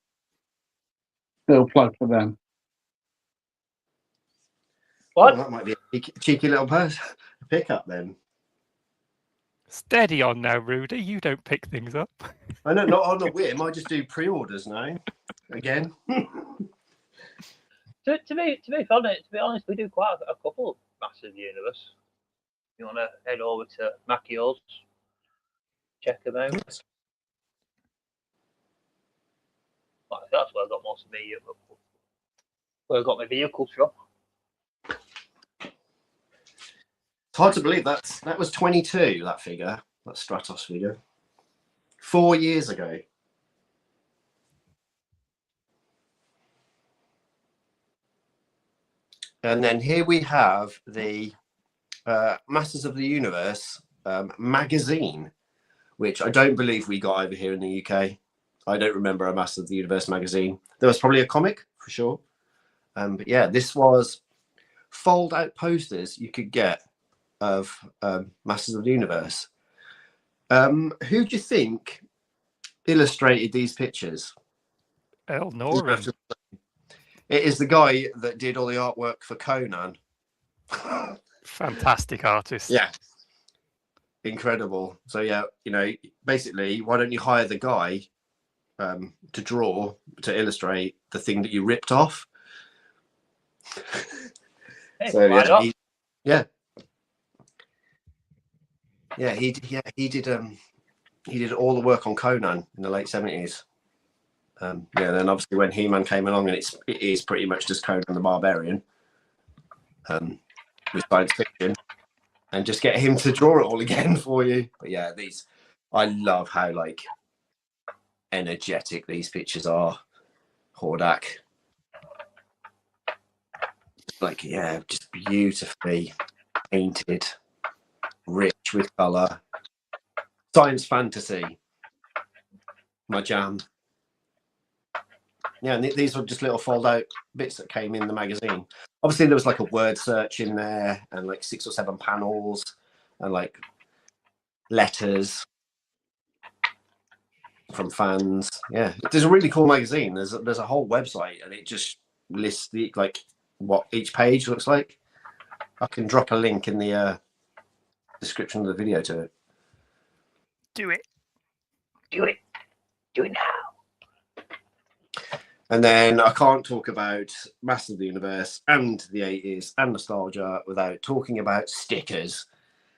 Little plug for them. What? Well, that might be a cheeky little pickup then. Steady on now, Rudy. You don't pick things up. I know, not on a whim. I just do pre-orders now. Again. To be honest, we do quite a couple of Masters of the Universe. You want to head over to Mackio's, check them out. Well, that's where I got most of where I got my vehicles from. It's hard to believe that was 22, that figure, that Stratos figure. 4 years ago. And then here we have the Masters of the Universe magazine, which I don't believe we got over here in the UK. I don't remember a Masters of the Universe magazine. There was probably a comic for sure. But yeah, this was fold out posters you could get of Masters of the Universe. Who do you think illustrated these pictures? El Noran. It is the guy that did all the artwork for Conan. Fantastic artist. Yeah. Incredible. So yeah, you know, basically, why don't you hire the guy to draw, to illustrate the thing that you ripped off? Hey, So yeah, he did all the work on Conan in the late 70s. Then obviously when He-Man came along, and it is pretty much just Conan the Barbarian with science fiction, and just get him to draw it all again for you. But yeah, I love how like energetic these pictures are. Hordak. Like, yeah, just beautifully painted, rich with colour. Science fantasy. My jam. Yeah, and these were just little fold-out bits that came in the magazine. Obviously, there was like a word search in there, and like 6 or 7 panels, and like letters from fans. Yeah, there's a really cool magazine. There's a whole website, and it just lists the like what each page looks like. I can drop a link in the description of the video to it. Do it. Do it. Do it now. And then I can't talk about Masters of the Universe and the 80s and nostalgia without talking about stickers,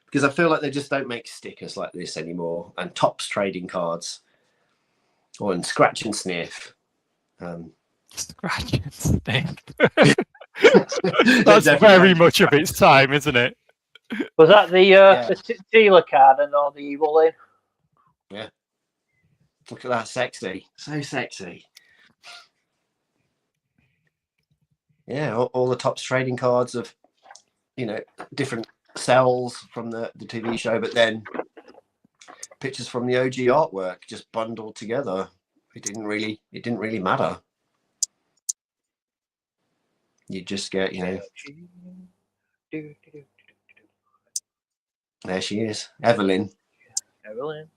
because I feel like they just don't make stickers like this anymore. And Topps trading cards, or in Scratch and Sniff. Scratch and sniff. They're That's definitely very like- much of its time, isn't it? Was that the Teela card and all the evil in? Look at that, sexy, so sexy. Yeah, all the Topps trading cards of, you know, different cells from the TV show, but then pictures from the OG artwork just bundled together. It didn't really matter. You just get, you know, there she is, Evelyn, Evelyn.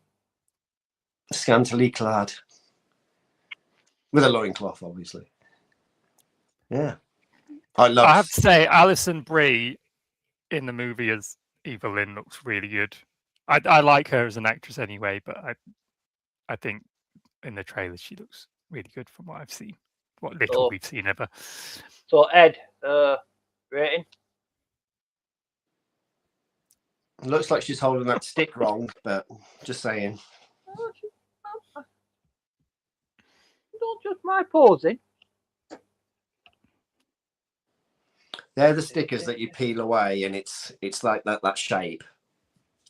scantily clad, with a loincloth, obviously. Yeah, I have to say, Alison Brie in the movie as Evelyn looks really good. I like her as an actress anyway, but I think in the trailer she looks really good from what I've seen, what little we've seen of her. So Ed, rating? Looks like she's holding that stick wrong, but just saying. Don't judge my posing. They're the stickers that you peel away, and it's like that shape.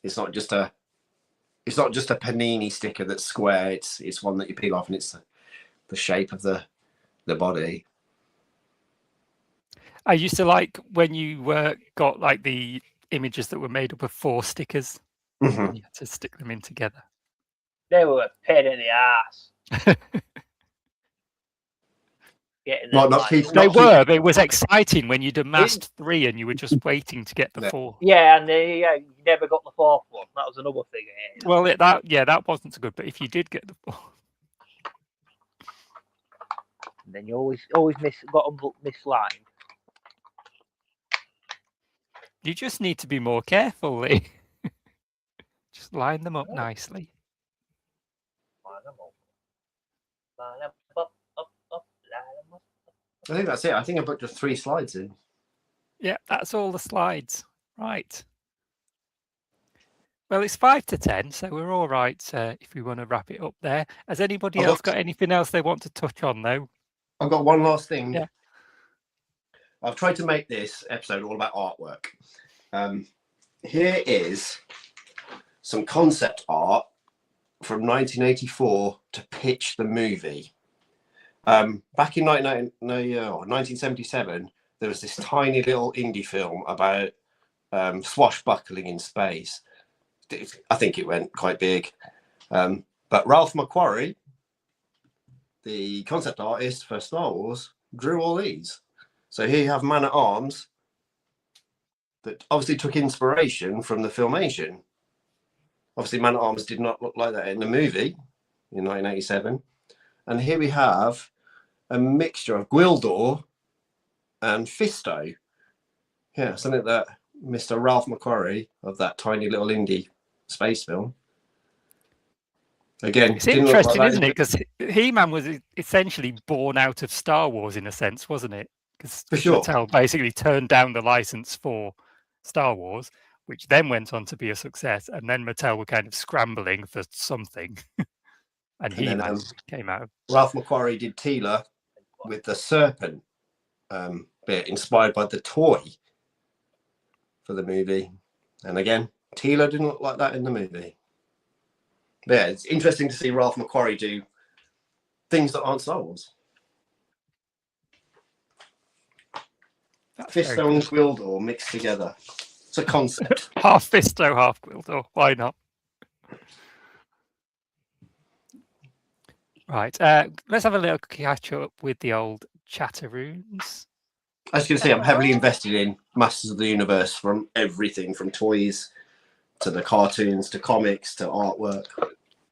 It's not just a panini sticker that's square. It's one that you peel off, and it's the shape of the body. I used to like when you got like the images that were made up of 4 stickers. Mm-hmm. You had to stick them in together. They were a pain in the ass. Getting them, Not like, keep- They not were, but it was exciting when you'd amassed 3 and you were just waiting to get the Yeah. 4. Yeah, and you never got the 4th one. That was another thing. Well, that wasn't so good. But if you did get the 4, And then you always got them mislined. you just need to be more careful, Lee. Just line them up nicely. Line them up. Line them up, up, line them up. I think that's it. I think I put just 3 slides in. Yeah, that's all the slides. Right. Well, it's 5 to 10, so we're all right if we want to wrap it up there. Has anybody else got anything else they want to touch on, though? I've got one last thing. Yeah. I've tried to make this episode all about artwork. Here is some concept art from 1984 to pitch the movie. Back in 1977, there was this tiny little indie film about swashbuckling in space. I think it went quite big. But Ralph McQuarrie, the concept artist for Star Wars, drew all these. So here you have Man-at-Arms that obviously took inspiration from the Filmation. Obviously, Man-at-Arms did not look like that in the movie in 1987. And here we have a mixture of Gwildor and Fisto. Yeah, something that Mr. Ralph McQuarrie of that tiny little indie space film. Again, It's interesting, isn't it? Because He-Man was essentially born out of Star Wars in a sense, wasn't it? Because Mattel basically turned down the license for Star Wars, which then went on to be a success. And then Mattel were kind of scrambling for something. and He-Man came out. Ralph McQuarrie did Teela with the serpent bit inspired by the toy for the movie. And again, Teela didn't look like that in the movie. But yeah, it's interesting to see Ralph McQuarrie do things that aren't Star Wars. That's very Fisto and good. Gwildor mixed together. It's a concept. Half Fisto, half Gwildor. Why not? Right. Let's have a little catch up with the old chatteroons. I was going to say, I'm heavily invested in Masters of the Universe, from everything from toys to the cartoons to comics to artwork.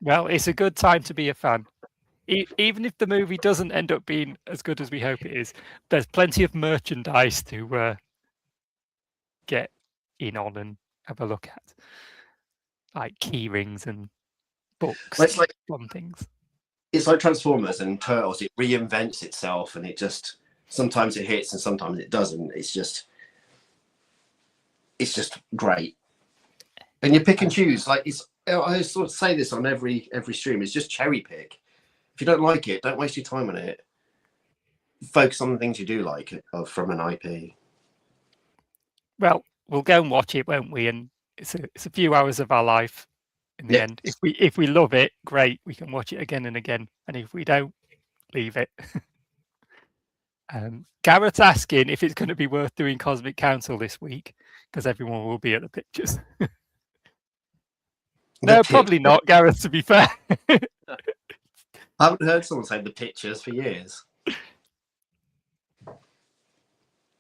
Well, it's a good time to be a fan. Even if the movie doesn't end up being as good as we hope it is, there's plenty of merchandise to get in on and have a look at, like key rings and books, It's like fun things. It's like Transformers and Turtles. It reinvents itself, and it just sometimes it hits and sometimes it doesn't. It's just great. And you pick and choose. Like I sort of say this on every stream. It's just cherry pick. If you don't like it, don't waste your time on it. Focus on the things you do like from an IP. Well, we'll go and watch it, won't we? And it's a few hours of our life in the end. If we love it, great, we can watch it again and again. And if we don't, leave it. Garrett's asking if it's going to be worth doing Cosmic Council this week, because everyone will be at the pictures. No, probably not, Gareth, to be fair. I haven't heard someone say the pictures for years.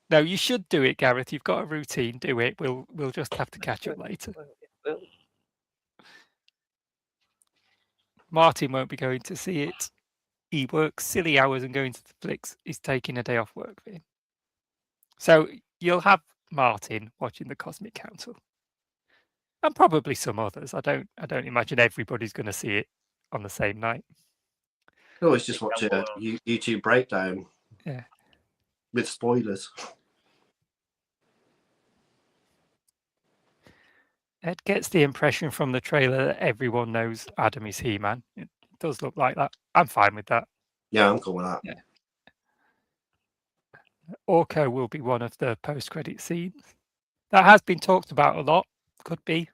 No, you should do it, Gareth. You've got a routine. Do it. We'll just have to catch up later. Martin won't be going to see it. He works silly hours and going to the flicks. He's taking a day off work for him. So you'll have Martin watching the Cosmic Council. And probably some others. I don't imagine everybody's going to see it on the same night. Always just watch a YouTube breakdown. Yeah. With spoilers. Ed gets the impression from the trailer that everyone knows Adam is He-Man. It does look like that. I'm fine with that. Yeah, I'm cool with that. Yeah. Orko will be one of the post-credit scenes. That has been talked about a lot. Could be.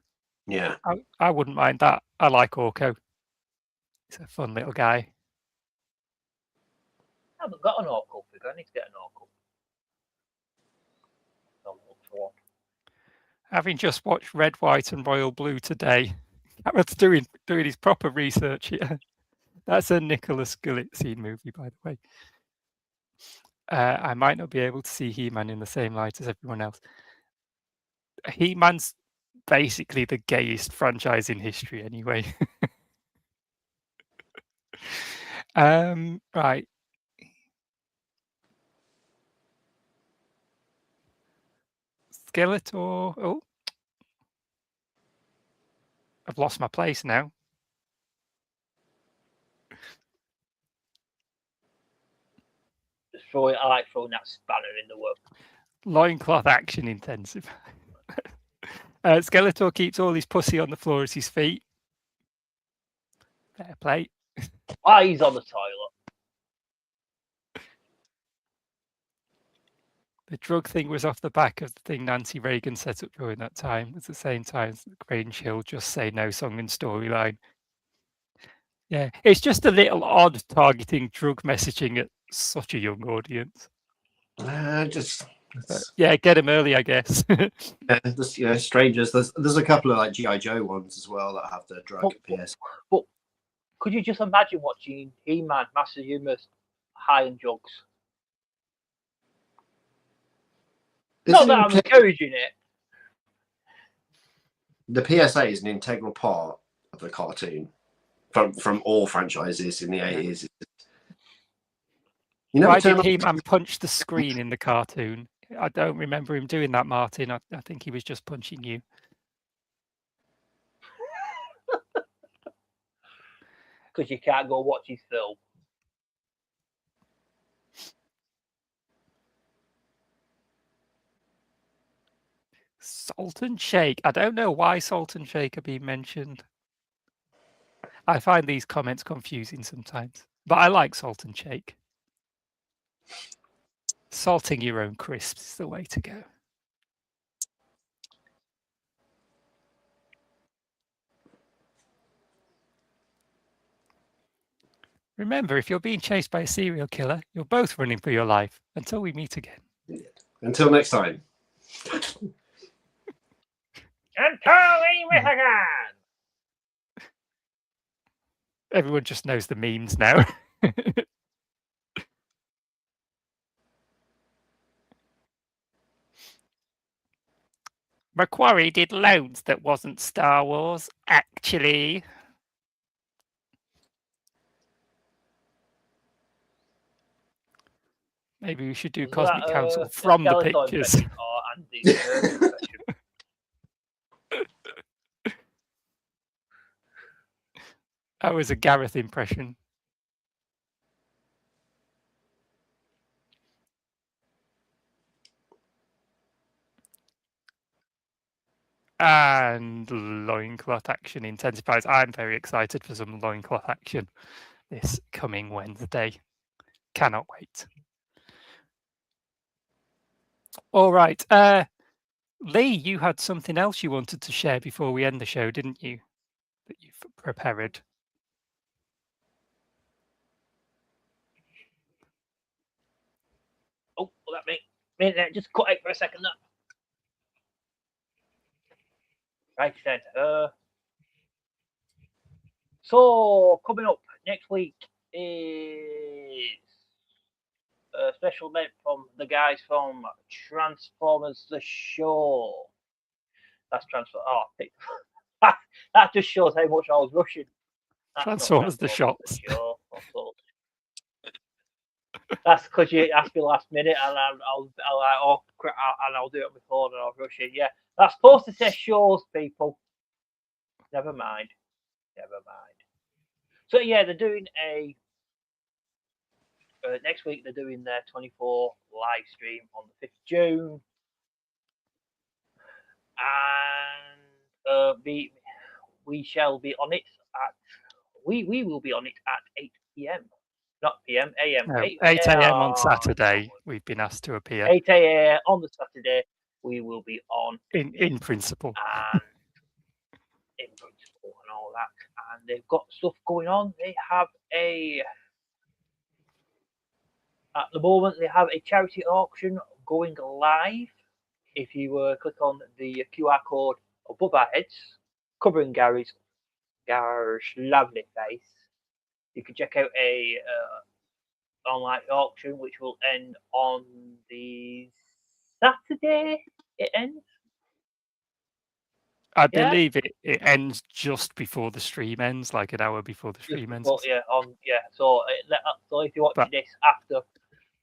Yeah. I wouldn't mind that. I like Orko. He's a fun little guy. I haven't got an Orko figure. I need to get an Orko. Having just watched Red, White and Royal Blue today, Garrett's doing his proper research here. That's a Nicholas Galitzine movie, by the way. I might not be able to see He-Man in the same light as everyone else. He-Man's basically the gayest franchise in history anyway. Right. Skeletor. Oh. I've lost my place now. I like throwing that spanner in the work. Loincloth action intensive. Skeletor keeps all his pussy on the floor at his feet. Fair play. Why he's on the toilet. The drug thing was off the back of the thing Nancy Reagan set up during that time. At the same time as the Grange Hill Just Say No song and storyline. Yeah, it's just a little odd targeting drug messaging at such a young audience. Yeah, get him early, I guess. Strangers. There's a couple of like G.I. Joe ones as well that have the drug PS. But could you just imagine watching He-Man, Master Humor's high on drugs? Not that I'm encouraging it. The PSA is an integral part of the cartoon from all franchises in the 80s. Why did He-Man punch the screen in the cartoon? I don't remember him doing that, Martin. I think he was just punching you. Because you can't go watch his film. Salt and Shake. I don't know why Salt and Shake are being mentioned. I find these comments confusing sometimes, but I like Salt and Shake. Salting your own crisps is the way to go. Remember, if you're being chased by a serial killer, you're both running for your life until we meet again. Until next time. Until we meet again. Everyone just knows the memes now. Macquarie did loads that wasn't Star Wars, actually. Maybe we should do Was Cosmic that, Council a from the Skeletor pictures. impression or Andy's nerd impression? That was a Gareth impression. And loincloth action intensifies. I'm very excited for some loincloth action this coming Wednesday. Cannot wait. All right. Lee, you had something else you wanted to share before we end the show, didn't you? That you've prepared. Oh, let me just cut out for a second. That. Right then. So coming up next week is a special event from the guys from Transformers the Show. That's Oh, that just shows how much I was rushing. That's not Transformers the Shots. Show. That's because you asked me last minute, and I'll like, oh crap, and I'll do it on my phone, and I'll rush it. Yeah, that's supposed to say shows, people. Never mind. So yeah, they're doing a next week. They're doing their 24 live stream on the 5th of June, and we shall be on it at we will be on it at 8 p.m. Not p.m. a.m. No, 8 a.m. on Saturday. We've been asked to appear. 8 a.m. on the Saturday. We will be on in principle. And in principle and all that. And they've got stuff going on. They have at the moment they have a charity auction going live. If you click on the QR code above our heads, covering Gary's lovely face, you can check out a online auction which will end on the Saturday. It ends. I believe it ends just before the stream ends, like an hour before the stream ends. So if you're watching this after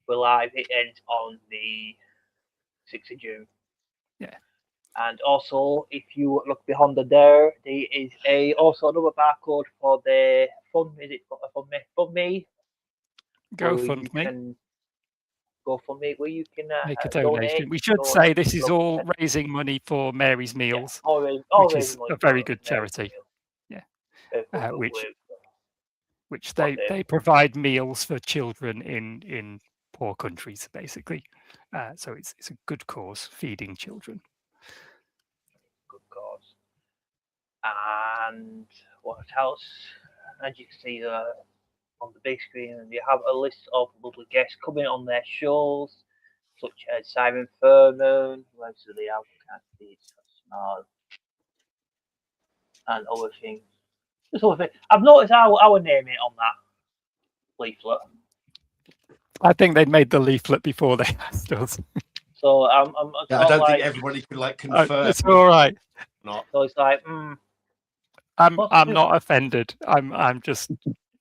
we're live, it ends on the 6th of June. Yeah. And also, if you look behind there is also another barcode for the fund. Is it FundMe? GoFundMe. GoFundMe, where you can make a donation. Donate, We should say this is all raising money for Mary's Meals, which is a very good charity. Yeah, which they provide meals for children in poor countries, basically. So it's a good cause, feeding children. Good cause. And what else? As you can see on the big screen, you have a list of lovely guests coming on their shows, such as Simon Furman, who else do they have? Can't see, it's so small. And other things. Just other things. I've noticed our name ain't on that leaflet. I think they'd made the leaflet before they asked us. So I don't think everybody could confirm. It's all right. Not. So it's like, I'm not offended. I'm just.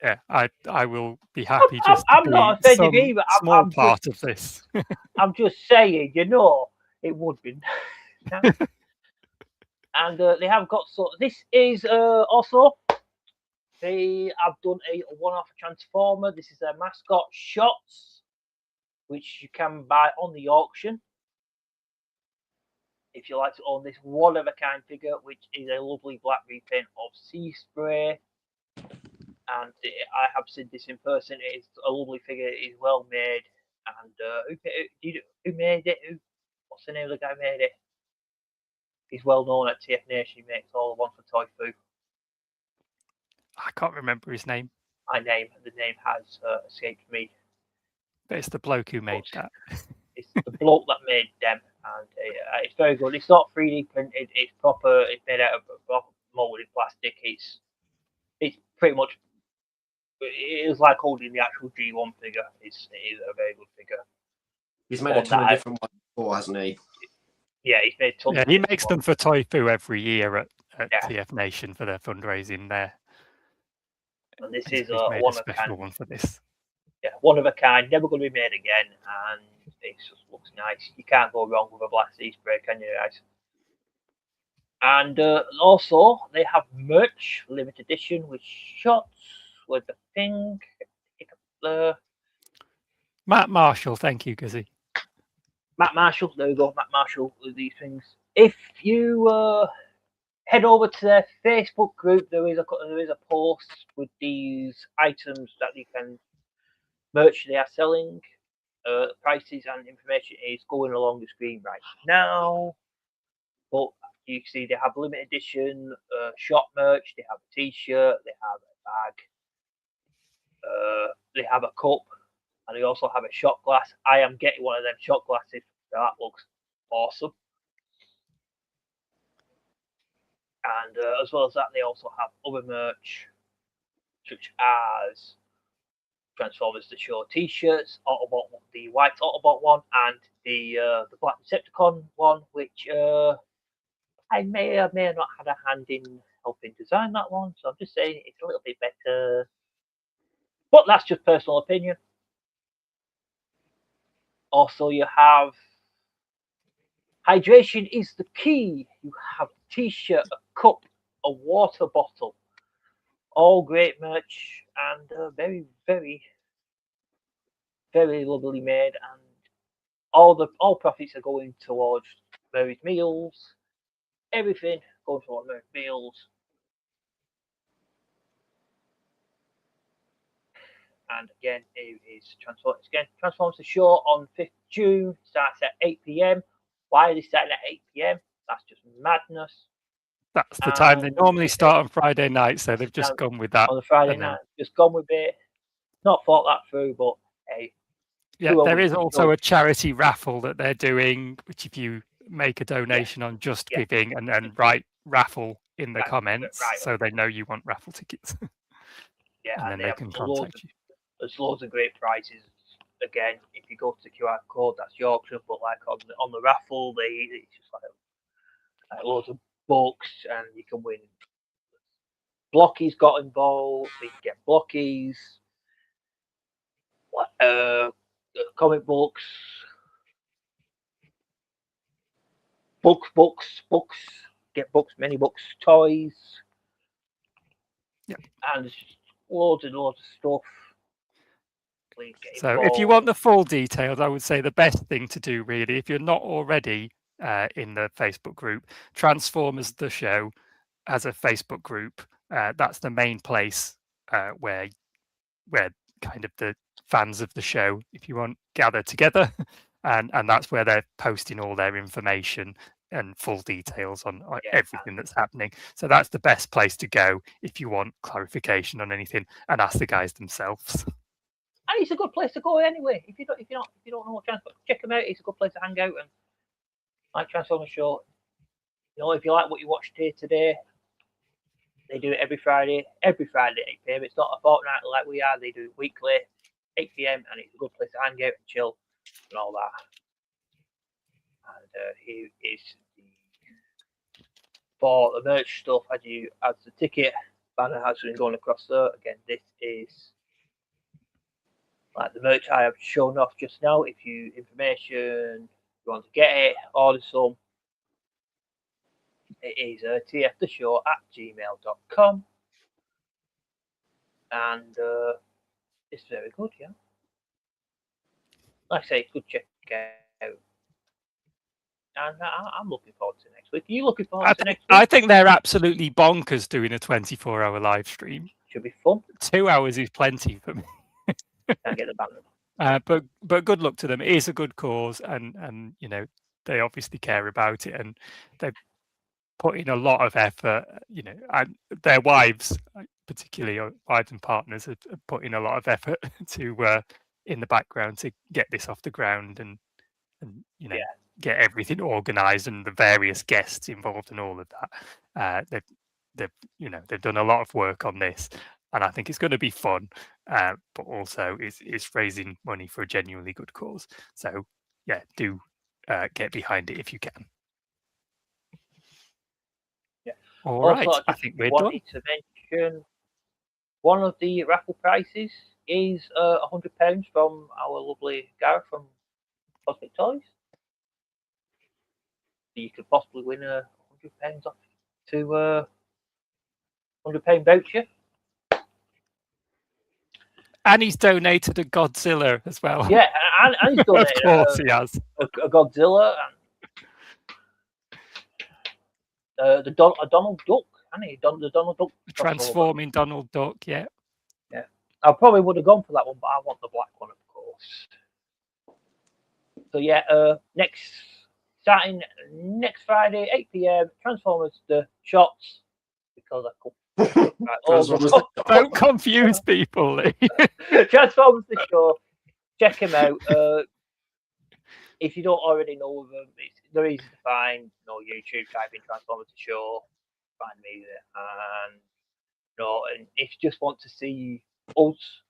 Yeah, I will be happy just to I'm be not offended either. Small part of this. I'm just saying, it would be. And they have got this is also they have done a one-off Transformer. This is their mascot shots, which you can buy on the auction if you like to own this one-of-a-kind figure, which is a lovely black repaint of Sea Spray. And I have seen this in person. It's a lovely figure. It is well made. And who made it? What's the name of the guy who made it? He's well known at TF Nation. He makes all the ones for Toy Foo. I can't remember his name. the name has escaped me. But it's the bloke who made But that. it's the bloke that made them, and it's very good. It's not 3D printed. It's proper. It's made out of proper molded plastic. It's pretty much. It is like holding the actual G1 figure. It is a very good figure. He's made a ton of different ones before, hasn't he? Yeah, he's made tons. Yeah, of he different makes ones. them for Toy Foo every year at Yeah. TF Nation for their fundraising there. And this He's is made one a of a special kind. one for this. Yeah, one of a kind, never going to be made again, and it just looks nice. You can't go wrong with a black sea spray, can you, guys? And also, they have merch, limited edition, with shots, with the thing. Matt Marshall, thank you, Guzzy. Matt Marshall, there we go, Matt Marshall with these things. If you head over to their Facebook group, there is a post with these items that you can merch they are selling. Prices and information is going along the screen right now. But you see they have limited edition shop merch, they have a t-shirt, they have a bag, they have a cup, and they also have a shot glass. I am getting one of them shot glasses. That looks awesome. And as well as that, they also have other merch, such as Transformers The Show t-shirts, Autobot, the white Autobot one, and the black Decepticon one, which I may or may not had a hand in helping design that one. So I'm just saying it's a little bit better, but that's just personal opinion. Also, you have hydration is the key. You have a t-shirt, a cup, a water bottle, all great merch and very, very, very lovely made. And all profits are going towards Mary's Meals. Everything going towards Mary's Meals. And again, it is Transformers The Show on 5th June. Starts at 8 p.m. Why are they starting at 8 p.m? That's just madness. That's the time they normally start on Friday night, so they've just gone with that. On the Friday night, just gone with it. Not thought that through, but hey. Yeah, there is also a charity raffle that they're doing, which if you make a donation on Just Giving and then write raffle in the comments, so they know you want raffle tickets. Yeah, and then they can contact you. There's loads of great prizes. Again, if you go to the QR code, that's Yorkshire, but like on the raffle, it's just like loads of books, and you can win. Blockies got involved. You can get Blockies. Comic books. Books. Get books, many books, toys. Yeah. And loads and loads of stuff. So if you want the full details, I would say the best thing to do really, if you're not already in the Facebook group, Transformers The Show has a Facebook group. That's the main place where kind of the fans of the show, if you want, gather together. And that's where they're posting all their information and full details on everything that's happening. So that's the best place to go if you want clarification on anything, and ask the guys themselves. And it's a good place to go anyway. If you don't know what Transformers, check them out. It's a good place to hang out and like Transformers Show. You know, if you like what you watched here today, they do it every Friday at 8 p.m. It's not a fortnightly like we are. They do it weekly, 8 p.m. and it's a good place to hang out and chill and all that. And here is for the merch stuff. As the ticket banner has been going across there. Again, this is like the merch I have shown off just now. If you you want to get it, order some. It is tftheshow@gmail.com. And it's very good, yeah. Like I say, good check out. And I'm looking forward to next week. Are you looking forward to next week? I think they're absolutely bonkers doing a 24-hour live stream. Should be fun. 2 hours is plenty for me. Can't get the banner. But good luck to them. It is a good cause, and you know they obviously care about it, and they put in a lot of effort. You know, and their wives particularly wives and partners, have put in a lot of effort to in the background to get this off the ground and get everything organised and the various guests involved and all of that. They've done a lot of work on this, and I think it's going to be fun. But also, it's raising money for a genuinely good cause. So yeah, do get behind it if you can. Yeah. All also, right, I think we're wanted done. to mention one of the raffle prizes is £100 from our lovely Gareth from Cosmic Toys. So you could possibly win £100 off to £100 voucher. And he's donated a Godzilla as well. Yeah, and he's donated of course he has. a Godzilla and a Donald Duck, hasn't he? The Donald Duck. Transforming Donald Duck, yeah. Yeah. I probably would have gone for that one, but I want the black one, of course. So yeah, starting next Friday, 8 PM, Transformers the shots, because I could. Right, don't confuse people, Lee. Transformers the show. Check them out. If you don't already know them, they're easy to find. YouTube, type in Transformers the show, find me there. And if you just want to see us,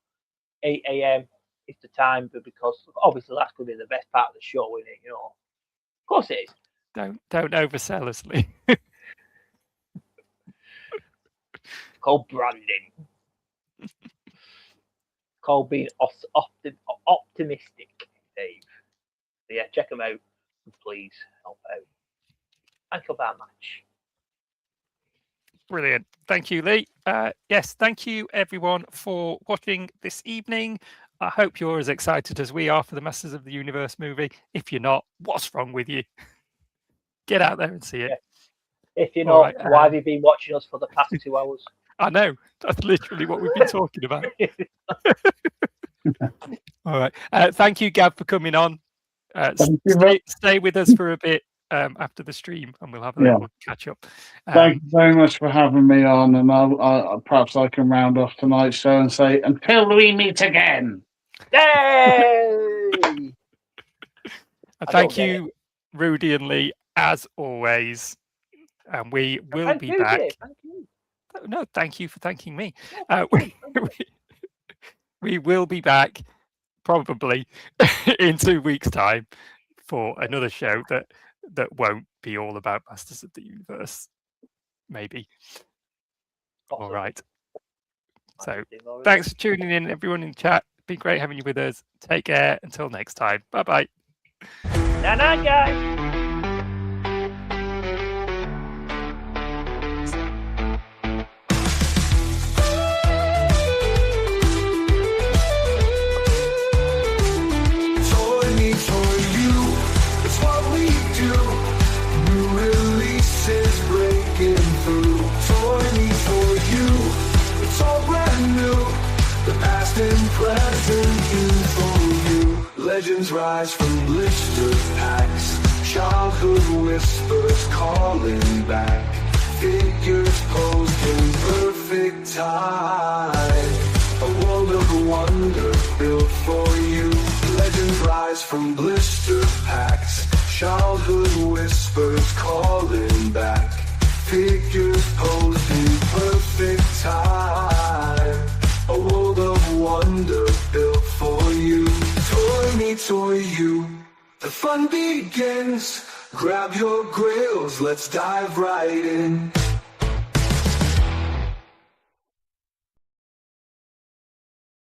8 AM is the time, but because obviously that's going to be the best part of the show, isn't it? Of course it is. Don't oversell us, Lee. Called branding. Called being optimistic, Dave. So yeah, check them out. Please help out. Thank you very much. Brilliant. Thank you, Lee. Yes, thank you everyone for watching this evening. I hope you're as excited as we are for the Masters of the Universe movie. If you're not, what's wrong with you? Get out there and see it. Yeah. If you're not, why have you been watching us for the past 2 hours? I know. That's literally what we've been talking about. All right. Thank you, Gav, for coming on. Stay with us for a bit after the stream, and we'll have a little catch up. Thank you very much for having me on, and I'll perhaps I can round off tonight's show and say, until we meet again. Yay! Thank you, Rudy and Lee, as always. And we will be back. Thank you. No, thank you for thanking me. We will be back probably in 2 weeks' time for another show that won't be all about Masters of the Universe. Maybe. Awesome. All right. So thanks for tuning in, everyone in the chat. It's been great having you with us. Take care. Until next time. Bye-bye. Night, guys. Legends rise from blister packs, childhood whispers calling back, figures posed in perfect time, a world of wonder built for you. Legends rise from blister packs, childhood whispers calling back, figures posed in perfect time, a world of wonder built for you. Toy me, toy you, the fun begins. Grab your grails, let's dive right in.